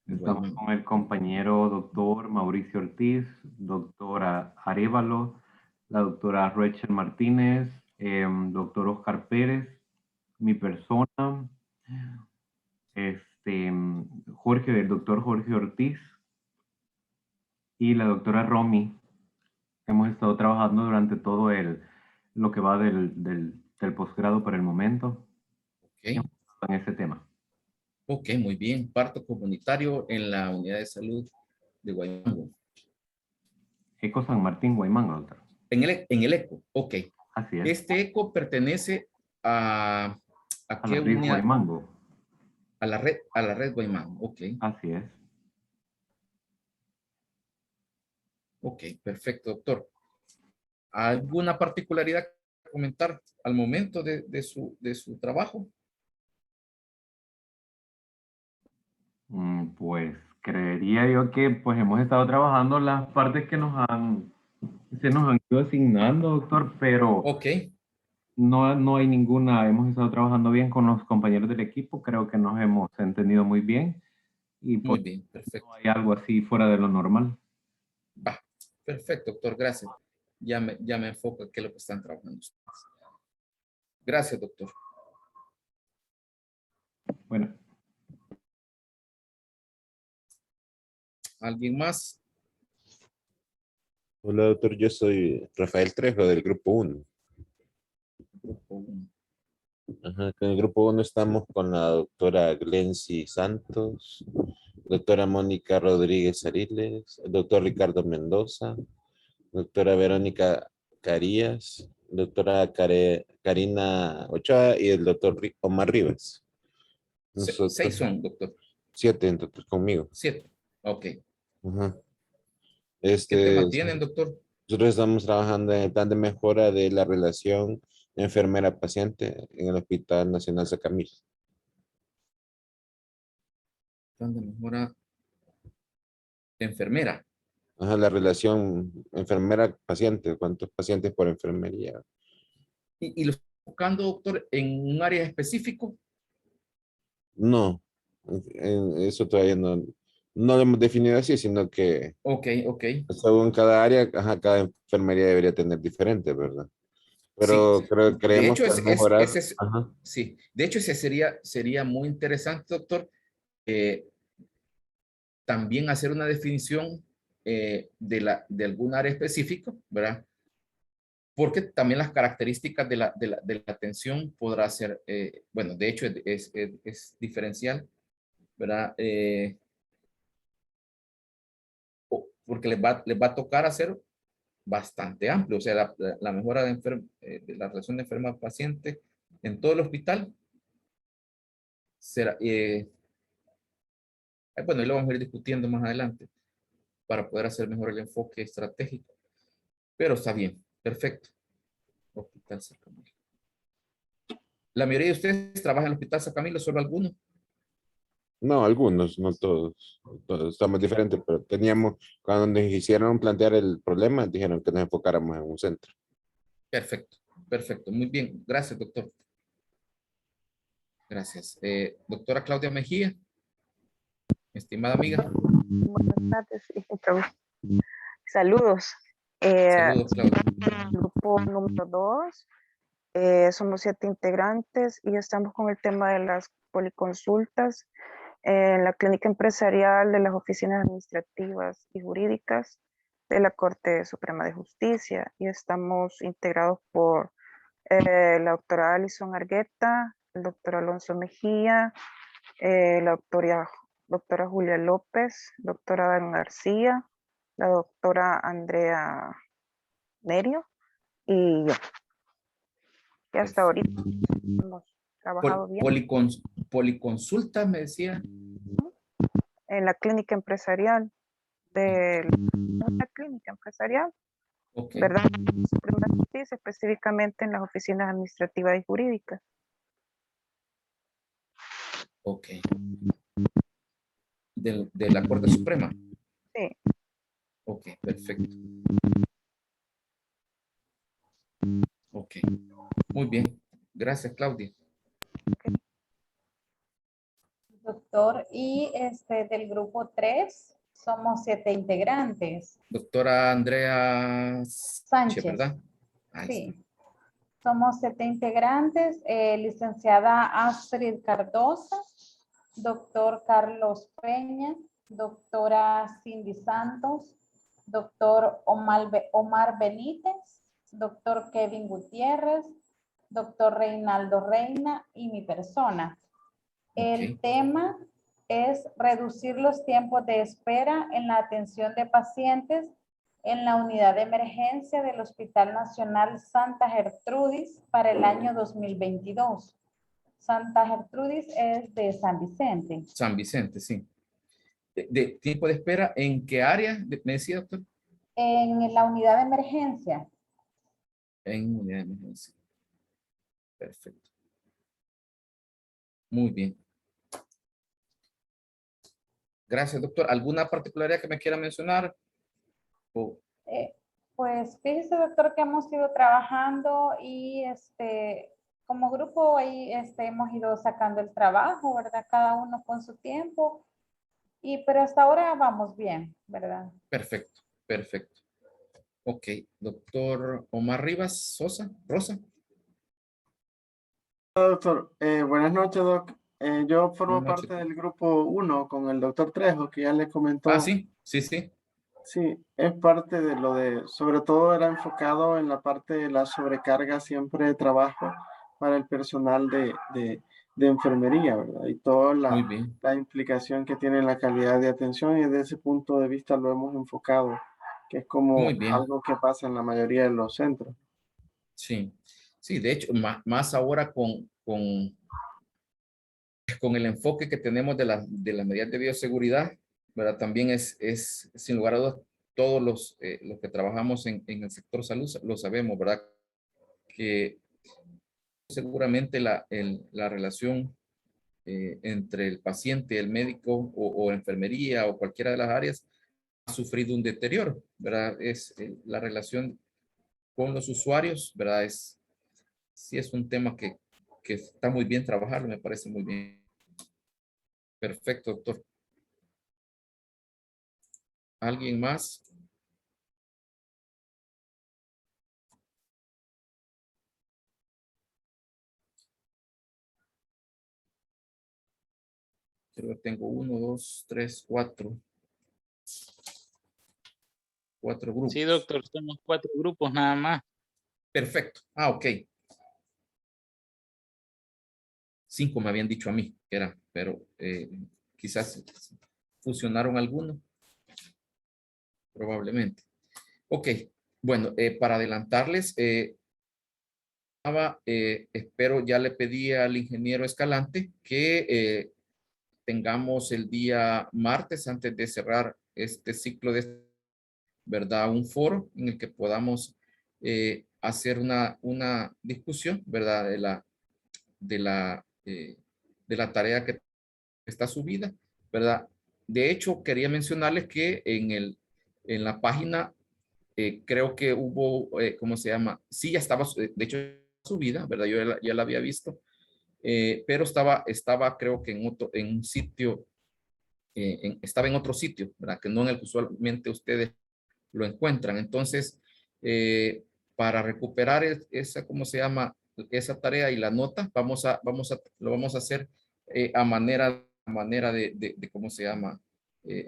estamos Guaymango. con el compañero doctor Mauricio Ortiz, doctora Arévalo, la doctora Rachel Martínez, doctor Oscar Pérez, mi persona, el doctor Jorge Ortiz y la doctora Romy. Hemos estado trabajando durante todo lo que va del posgrado por el momento Ok. en ese tema. Ok, muy bien. Parto comunitario en la unidad de salud de Guaymango. Eco San Martín, Guaymango, doctor. En el ECO. Ok. Así es. Este ECO pertenece a A qué la red unidad? Guaymango. A la red Guaymango. Ok. Así es. Ok, perfecto, doctor. ¿Alguna particularidad que comentar al momento de su trabajo? Pues creería yo que pues hemos estado trabajando las partes que se nos han ido asignando, doctor, pero Ok, no hay ninguna, hemos estado trabajando bien con los compañeros del equipo, creo que nos hemos entendido muy bien y muy pues bien, perfecto. no hay algo así fuera de lo normal. Va, perfecto, doctor, gracias. Ya me enfoco en qué es lo que están trabajando ustedes. Gracias, doctor. Bueno, ¿Alguien más? Hola, doctor. Yo soy Rafael Trejo del Grupo 1. Grupo 1. Ajá, con el Grupo 1 estamos con la doctora Glency Santos, doctora Mónica Rodríguez Ariles, el doctor Ricardo Mendoza, doctora Verónica Carías, doctora Karina Ochoa y el doctor Omar Rivas. Nosotros, 6 son, doctor. 7 entonces conmigo. 7. Ok. Ajá. ¿Qué tema tienen, doctor? Nosotros estamos trabajando en el plan de mejora de la relación enfermera-paciente en el Hospital Nacional Sacamil. Plan de mejora de enfermera. Ajá, la relación enfermera-paciente, cuántos pacientes por enfermería. ¿Y lo está buscando, doctor, en un área específico? No, eso todavía no lo hemos definido así, sino que Ok, ok. según cada área, ajá, cada enfermería debería tener diferente, ¿verdad? Sí. Pero De creemos hecho, que al mejorar, ajá, sí. De hecho, ese sería muy interesante, doctor. También hacer una definición de algún área específico, ¿verdad? porque también las características de la atención podrá ser, bueno, de hecho es diferencial, ¿verdad? Porque les va a tocar hacer bastante amplio, o sea, la mejora de la relación de enferma-paciente en todo el hospital será, bueno, y lo vamos a ir discutiendo más adelante para poder hacer mejor el enfoque estratégico, pero está bien, perfecto. Hospital San Camilo. La mayoría de ustedes trabajan en el Hospital San Camilo, solo algunos. No, algunos, no todos. Todos estamos diferentes, pero teníamos, cuando nos hicieron plantear el problema, dijeron que nos enfocáramos en un centro. Perfecto, perfecto, muy bien. Gracias, doctor. Gracias. Doctora Claudia Mejía, estimada amiga. Buenas tardes, saludos. Saludos, Claudia. Grupo número 2, somos 7 integrantes y estamos con el tema de las policonsultas en la clínica empresarial de las oficinas administrativas y jurídicas de la Corte Suprema de Justicia y estamos integrados por la doctora Alison Argueta, el doctor Alonso Mejía, la doctora Julia López, doctora Dan García, la doctora Andrea Nerio y yo. Y hasta ahorita hemos trabajado bien Policonsulta, me decía. en la clínica empresarial de la clínica empresarial, Okay. ¿verdad? Suprema de Justicia, específicamente en las oficinas administrativas y jurídicas. Ok. De la Corte Suprema. Sí. Ok, perfecto. Ok, muy bien. Gracias, Claudia. Doctor, y del grupo 3 somos 7 integrantes. Doctora Andrea Sánchez. ¿verdad? Ahí Sí. está. Somos 7 integrantes. Licenciada Astrid Cardosa, doctor Carlos Peña, doctora Cindy Santos, doctor Omar Benítez, doctor Kevin Gutiérrez, doctor Reinaldo Reina y mi persona. El tema es reducir los tiempos de espera en la atención de pacientes en la unidad de emergencia del Hospital Nacional Santa Gertrudis para el año 2022. Santa Gertrudis es de San Vicente. San Vicente, sí. ¿De tiempo de espera en qué área? ¿Me decía, doctor? En la unidad de emergencia. En unidad de emergencia. Perfecto. Muy bien. Gracias, doctor. ¿Alguna particularidad que me quiera mencionar? Pues fíjese, doctor, que hemos ido trabajando y como grupo ahí hemos ido sacando el trabajo, ¿verdad? Cada uno con su tiempo. Pero hasta ahora vamos bien, ¿verdad? Perfecto, perfecto. Ok, doctor Omar Rivas Sosa, Rosa. Hola, doctor. Buenas noches, doc. Yo formo Buenas noches. parte del grupo 1 con el doctor Trejo, que ya le comentó. Ah, sí, sí, sí. Sí, es parte de lo de, sobre todo era enfocado en la parte de la sobrecarga siempre de trabajo para el personal de enfermería, ¿verdad? Y toda Muy bien. la implicación que tiene en la calidad de atención y desde ese punto de vista lo hemos enfocado, que es como Muy bien. algo que pasa en la mayoría de los centros. Sí, sí, de hecho, más ahora con el enfoque que tenemos de las medidas de bioseguridad, ¿verdad? También es sin lugar a dudas, todos los que trabajamos en el sector salud lo sabemos, ¿verdad? Que seguramente la relación entre el paciente, el médico o enfermería o cualquiera de las áreas ha sufrido un deterioro, ¿verdad? La relación con los usuarios, ¿verdad? Sí es un tema que está muy bien trabajarlo, me parece muy bien. Perfecto, doctor. ¿Alguien más? Creo que tengo 1, 2, 3, 4. 4 grupos. Sí, doctor, somos 4 grupos nada más. Perfecto. Ah, ok. 5 me habían dicho a mí que era, pero quizás fusionaron alguno, probablemente. Ok, bueno, para adelantarles, espero, ya le pedí al ingeniero Escalante que tengamos el día martes, antes de cerrar este ciclo de, ¿verdad? Un foro en el que podamos hacer una discusión, ¿verdad? De la tarea que está subida, ¿verdad? De hecho, quería mencionarles que en la página creo que hubo, ¿cómo se llama? Sí, ya estaba, de hecho, subida, ¿verdad? Yo ya la había visto, pero estaba creo que en un sitio, estaba en otro sitio, ¿verdad? Que no en el que usualmente ustedes lo encuentran. Entonces, para recuperar esa, ¿cómo se llama? Esa tarea y la nota, lo vamos a hacer a manera de ¿cómo se llama?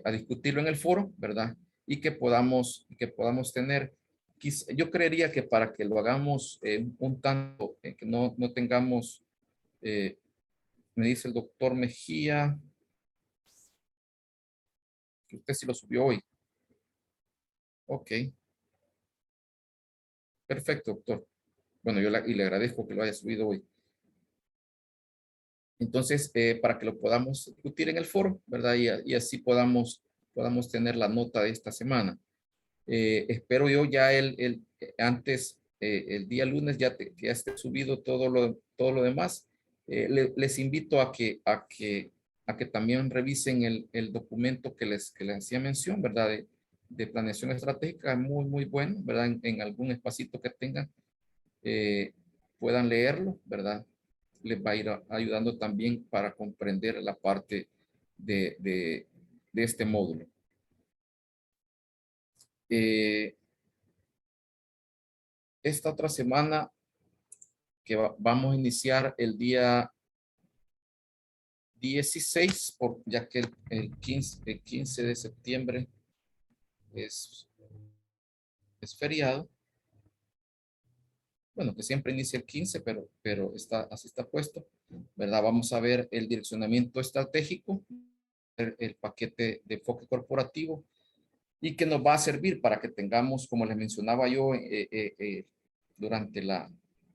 A discutirlo en el foro, ¿verdad? Y que podamos tener, yo creería que para que lo hagamos un tanto, que no tengamos, eh, me dice el doctor Mejía, que usted sí lo subió hoy. Ok, perfecto, doctor. Bueno, y le agradezco que lo haya subido hoy. Entonces, para que lo podamos discutir en el foro, ¿verdad? Y así podamos tener la nota de esta semana. Espero yo ya antes, el día lunes, que ya esté subido todo lo demás. Les invito a que también revisen el documento que les hacía mención, ¿verdad? De planeación estratégica, muy, muy bueno, ¿verdad? En algún espacito que tengan, puedan leerlo, ¿verdad? Les va a ir ayudando también para comprender la parte de este módulo. Esta otra semana que vamos a iniciar el día 16, ya que el 15 de septiembre es feriado. Bueno, que siempre inicia el 15, pero así está puesto, ¿verdad? Vamos a ver el direccionamiento estratégico, el paquete de enfoque corporativo, y que nos va a servir para que tengamos, como les mencionaba yo durante la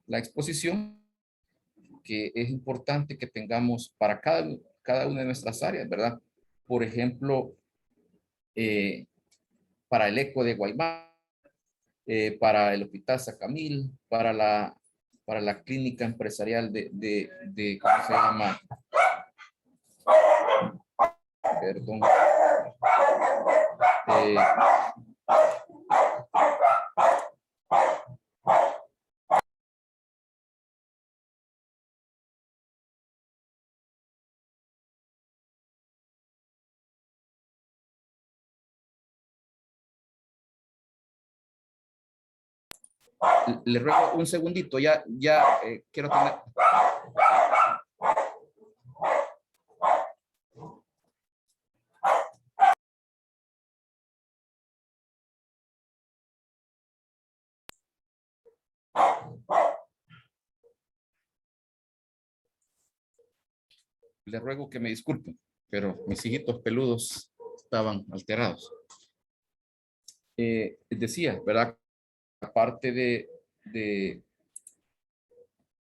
exposición, que es importante que tengamos para cada una de nuestras áreas, ¿verdad? Por ejemplo, para el ECO de Guaymán, para el Hospital Sacamil, para la clínica empresarial ¿cómo se llama? Perdón. Le ruego un segundito, ya quiero tener. Le ruego que me disculpen, pero mis hijitos peludos estaban alterados. Decía, ¿verdad? Aparte de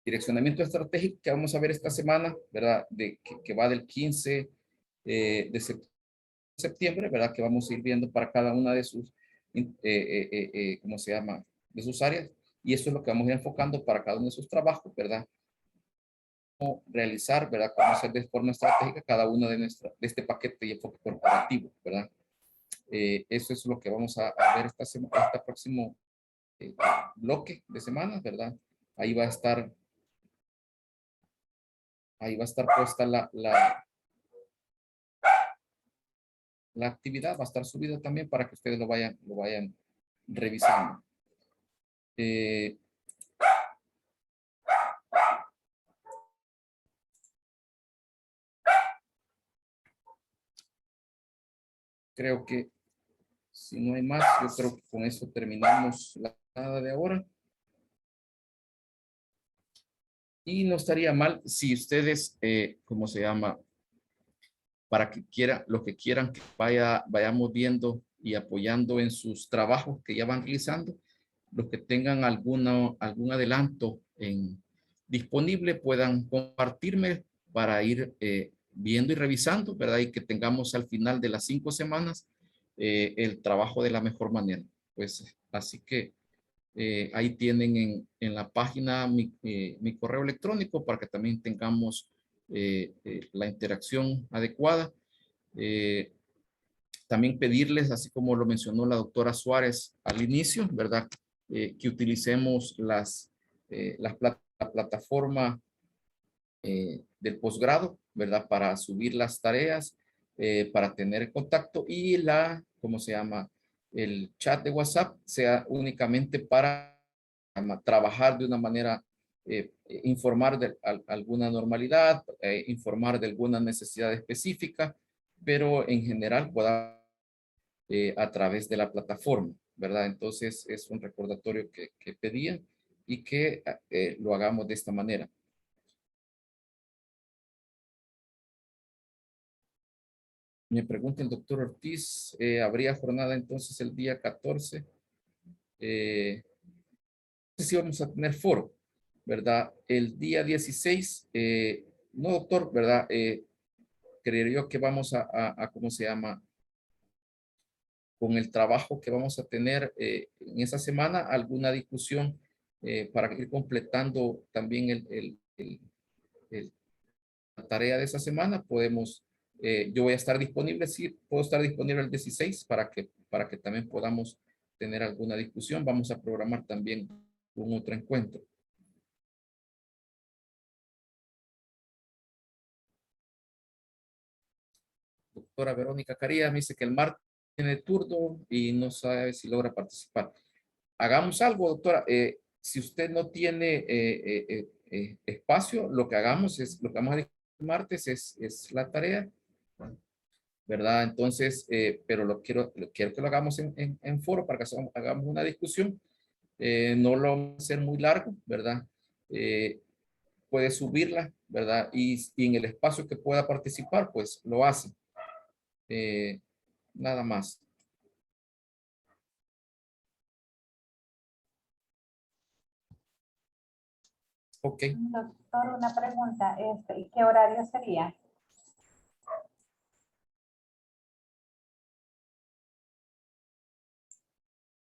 direccionamiento estratégico que vamos a ver esta semana, ¿verdad? Que va del 15 de septiembre, ¿verdad? Que vamos a ir viendo para cada una de sus, ¿cómo se llama? De sus áreas. Y eso es lo que vamos a ir enfocando para cada uno de sus trabajos, ¿verdad? Cómo realizar, ¿verdad? Cómo hacer de forma estratégica cada uno de este paquete y enfoque corporativo, ¿verdad? Eso es lo que vamos a ver este próximo bloque de semanas, ¿verdad? Ahí va a estar puesta la actividad, va a estar subida también para que ustedes lo vayan revisando. Creo que si no hay más, yo creo que con eso terminamos la jornada de ahora. Y no estaría mal si ustedes, ¿cómo se llama? Para que los que quieran que vayamos viendo y apoyando en sus trabajos que ya van realizando, los que tengan algún adelanto disponible puedan compartirme para ir viendo y revisando, ¿verdad? Y que tengamos al final de las 5 semanas el trabajo de la mejor manera. Pues así que ahí tienen en la página mi correo electrónico para que también tengamos la interacción adecuada. También pedirles, así como lo mencionó la doctora Suárez al inicio, ¿verdad? Que utilicemos la plataforma del posgrado, ¿verdad? Para subir las tareas, para tener contacto y ¿cómo se llama? El chat de WhatsApp sea únicamente para trabajar de una manera, informar de alguna normalidad, informar de alguna necesidad específica, pero en general pueda a través de la plataforma, ¿verdad? Entonces es un recordatorio que pedían y que lo hagamos de esta manera. Me pregunta el doctor Ortiz, ¿habría jornada entonces el día 14? No sé si vamos a tener foro, ¿verdad? El día 16, no doctor, ¿verdad? Creería yo que vamos ¿cómo se llama? Con el trabajo que vamos a tener en esa semana, alguna discusión para ir completando también la tarea de esa semana. Yo voy a estar disponible, sí, puedo estar disponible el 16 para que también podamos tener alguna discusión. Vamos a programar también un otro encuentro. Doctora Verónica Carías me dice que el martes tiene turno y no sabe si logra participar. Hagamos algo, doctora. Si usted no tiene espacio, lo que vamos a discutir el martes es la tarea, ¿verdad? Entonces, pero quiero que lo hagamos en foro para que hagamos una discusión. No lo vamos a hacer muy largo, ¿verdad? Puede subirla, ¿verdad? Y en el espacio que pueda participar, pues lo hace. Nada más. Ok. Doctor, una pregunta. ¿Y qué horario sería?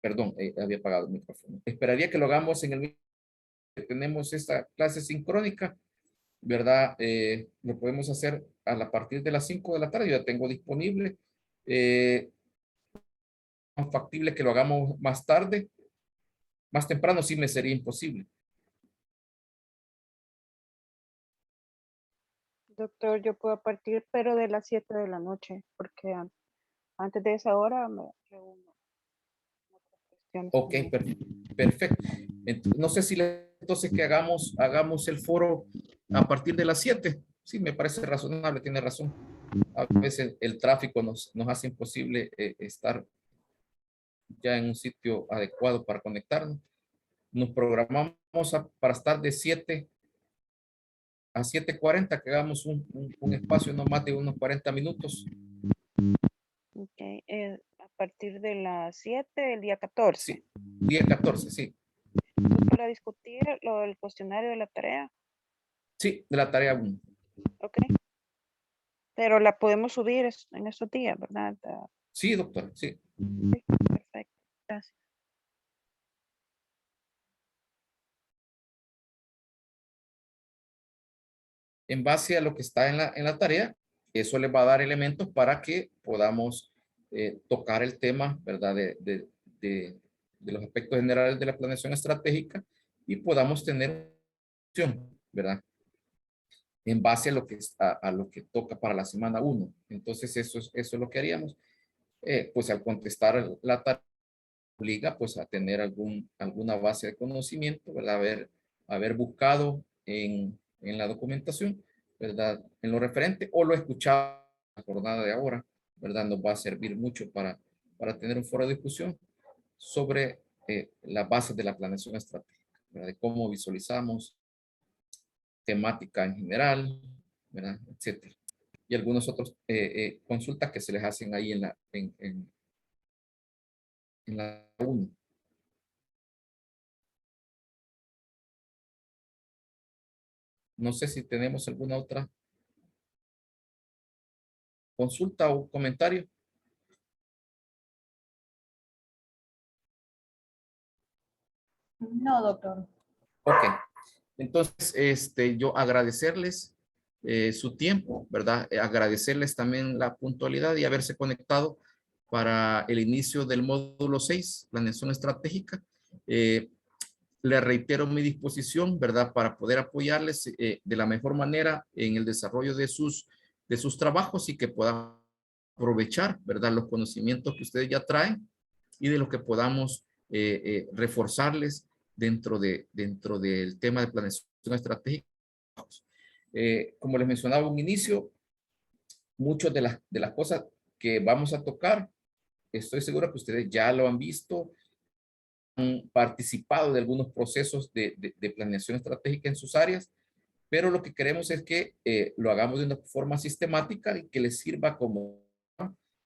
Perdón, había apagado el micrófono. Esperaría que lo hagamos en el tenemos esta clase sincrónica, ¿verdad? Lo podemos hacer a partir de las 5 de la tarde. Yo ya tengo disponible. Más factible que lo hagamos más tarde. Más temprano sí me sería imposible. Doctor, yo puedo partir, pero de las 7 de la noche, porque antes de esa hora me reúno. Ok, perfecto. No sé si entonces que hagamos el foro a partir de las 7. Sí, me parece razonable, tiene razón. A veces el tráfico nos hace imposible estar ya en un sitio adecuado para conectarnos. Nos programamos para estar de 7 a 7:40, que hagamos un espacio no más de unos 40 minutos. Ok, a partir de las 7 el día 14. Sí, día 14, sí. Para discutir lo del cuestionario de la tarea. Sí, de la tarea 1. Ok. Pero la podemos subir en estos días, ¿verdad? Sí, doctora, sí. Sí, perfecto. Gracias. En base a lo que está en la tarea, eso les va a dar elementos para que podamos tocar el tema, ¿verdad? De los aspectos generales de la planeación estratégica y podamos tener acción, ¿verdad? En base a lo que toca para la semana 1. Entonces, eso es lo que haríamos. Pues al contestar la tarea, obliga pues a tener alguna base de conocimiento, ¿verdad? Haber buscado en la documentación, ¿verdad? En lo referente o lo escuchado en la jornada de ahora, ¿verdad? Nos va a servir mucho para tener un foro de discusión sobre las bases de la planeación estratégica, ¿verdad? De cómo visualizamos temática en general, ¿verdad? Etcétera. Y algunos otros consultas que se les hacen ahí en la 1. No sé si tenemos alguna otra consulta o comentario. No, doctor. Ok. Entonces, yo agradecerles su tiempo, ¿verdad? Agradecerles también la puntualidad y haberse conectado para el inicio del módulo 6, planeación estratégica. Le reitero mi disposición, ¿verdad? Para poder apoyarles de la mejor manera en el desarrollo de sus trabajos y que puedan aprovechar, ¿verdad? Los conocimientos que ustedes ya traen y de los que podamos reforzarles dentro del tema de planeación estratégica. Como les mencionaba en un inicio, muchas de las cosas que vamos a tocar, estoy seguro que ustedes ya lo han visto, han participado de algunos procesos de planeación estratégica en sus áreas, pero lo que queremos es que lo hagamos de una forma sistemática y que les sirva como,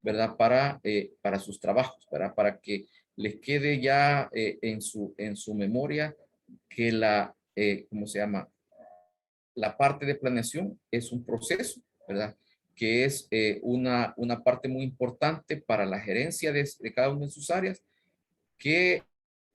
¿verdad? Para sus trabajos, ¿verdad? Para que les quede ya en su memoria que ¿cómo se llama? La parte de planeación es un proceso, ¿verdad? Que es una parte muy importante para la gerencia de cada una de sus áreas, que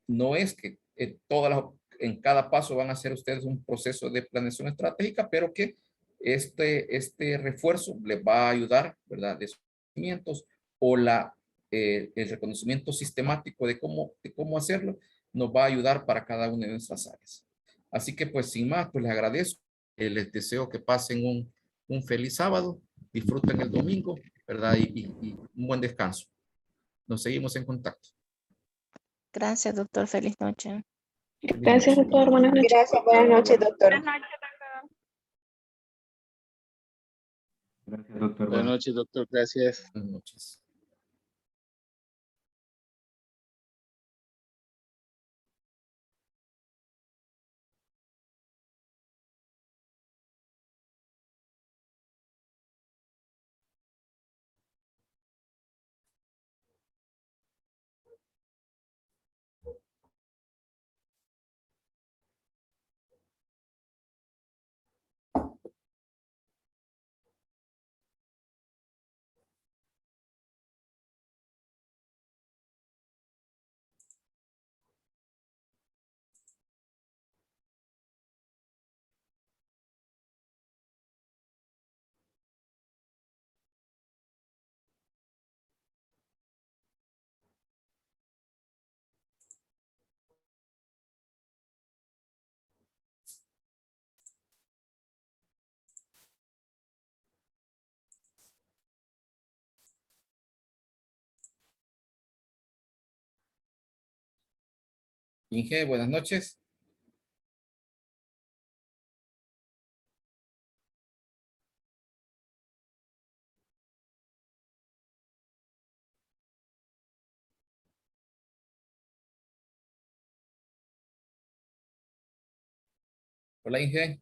no es que en cada paso van a hacer ustedes un proceso de planeación estratégica, pero que este refuerzo les va a ayudar, ¿verdad? De sus conocimientos o el reconocimiento sistemático de cómo hacerlo, nos va a ayudar para cada una de nuestras áreas. Así que pues sin más, pues les agradezco, les deseo que pasen un feliz sábado, disfruten el domingo, ¿verdad? Y un buen descanso. Nos seguimos en contacto. Gracias, doctor. Feliz noche. Gracias, doctor. Buenas noches. Gracias, buenas noches, doctor. Buenas noches, doctor. Gracias, doctor. Buenas noches, doctor. Gracias. Buenas noches. Inge, buenas noches. Hola, Inge.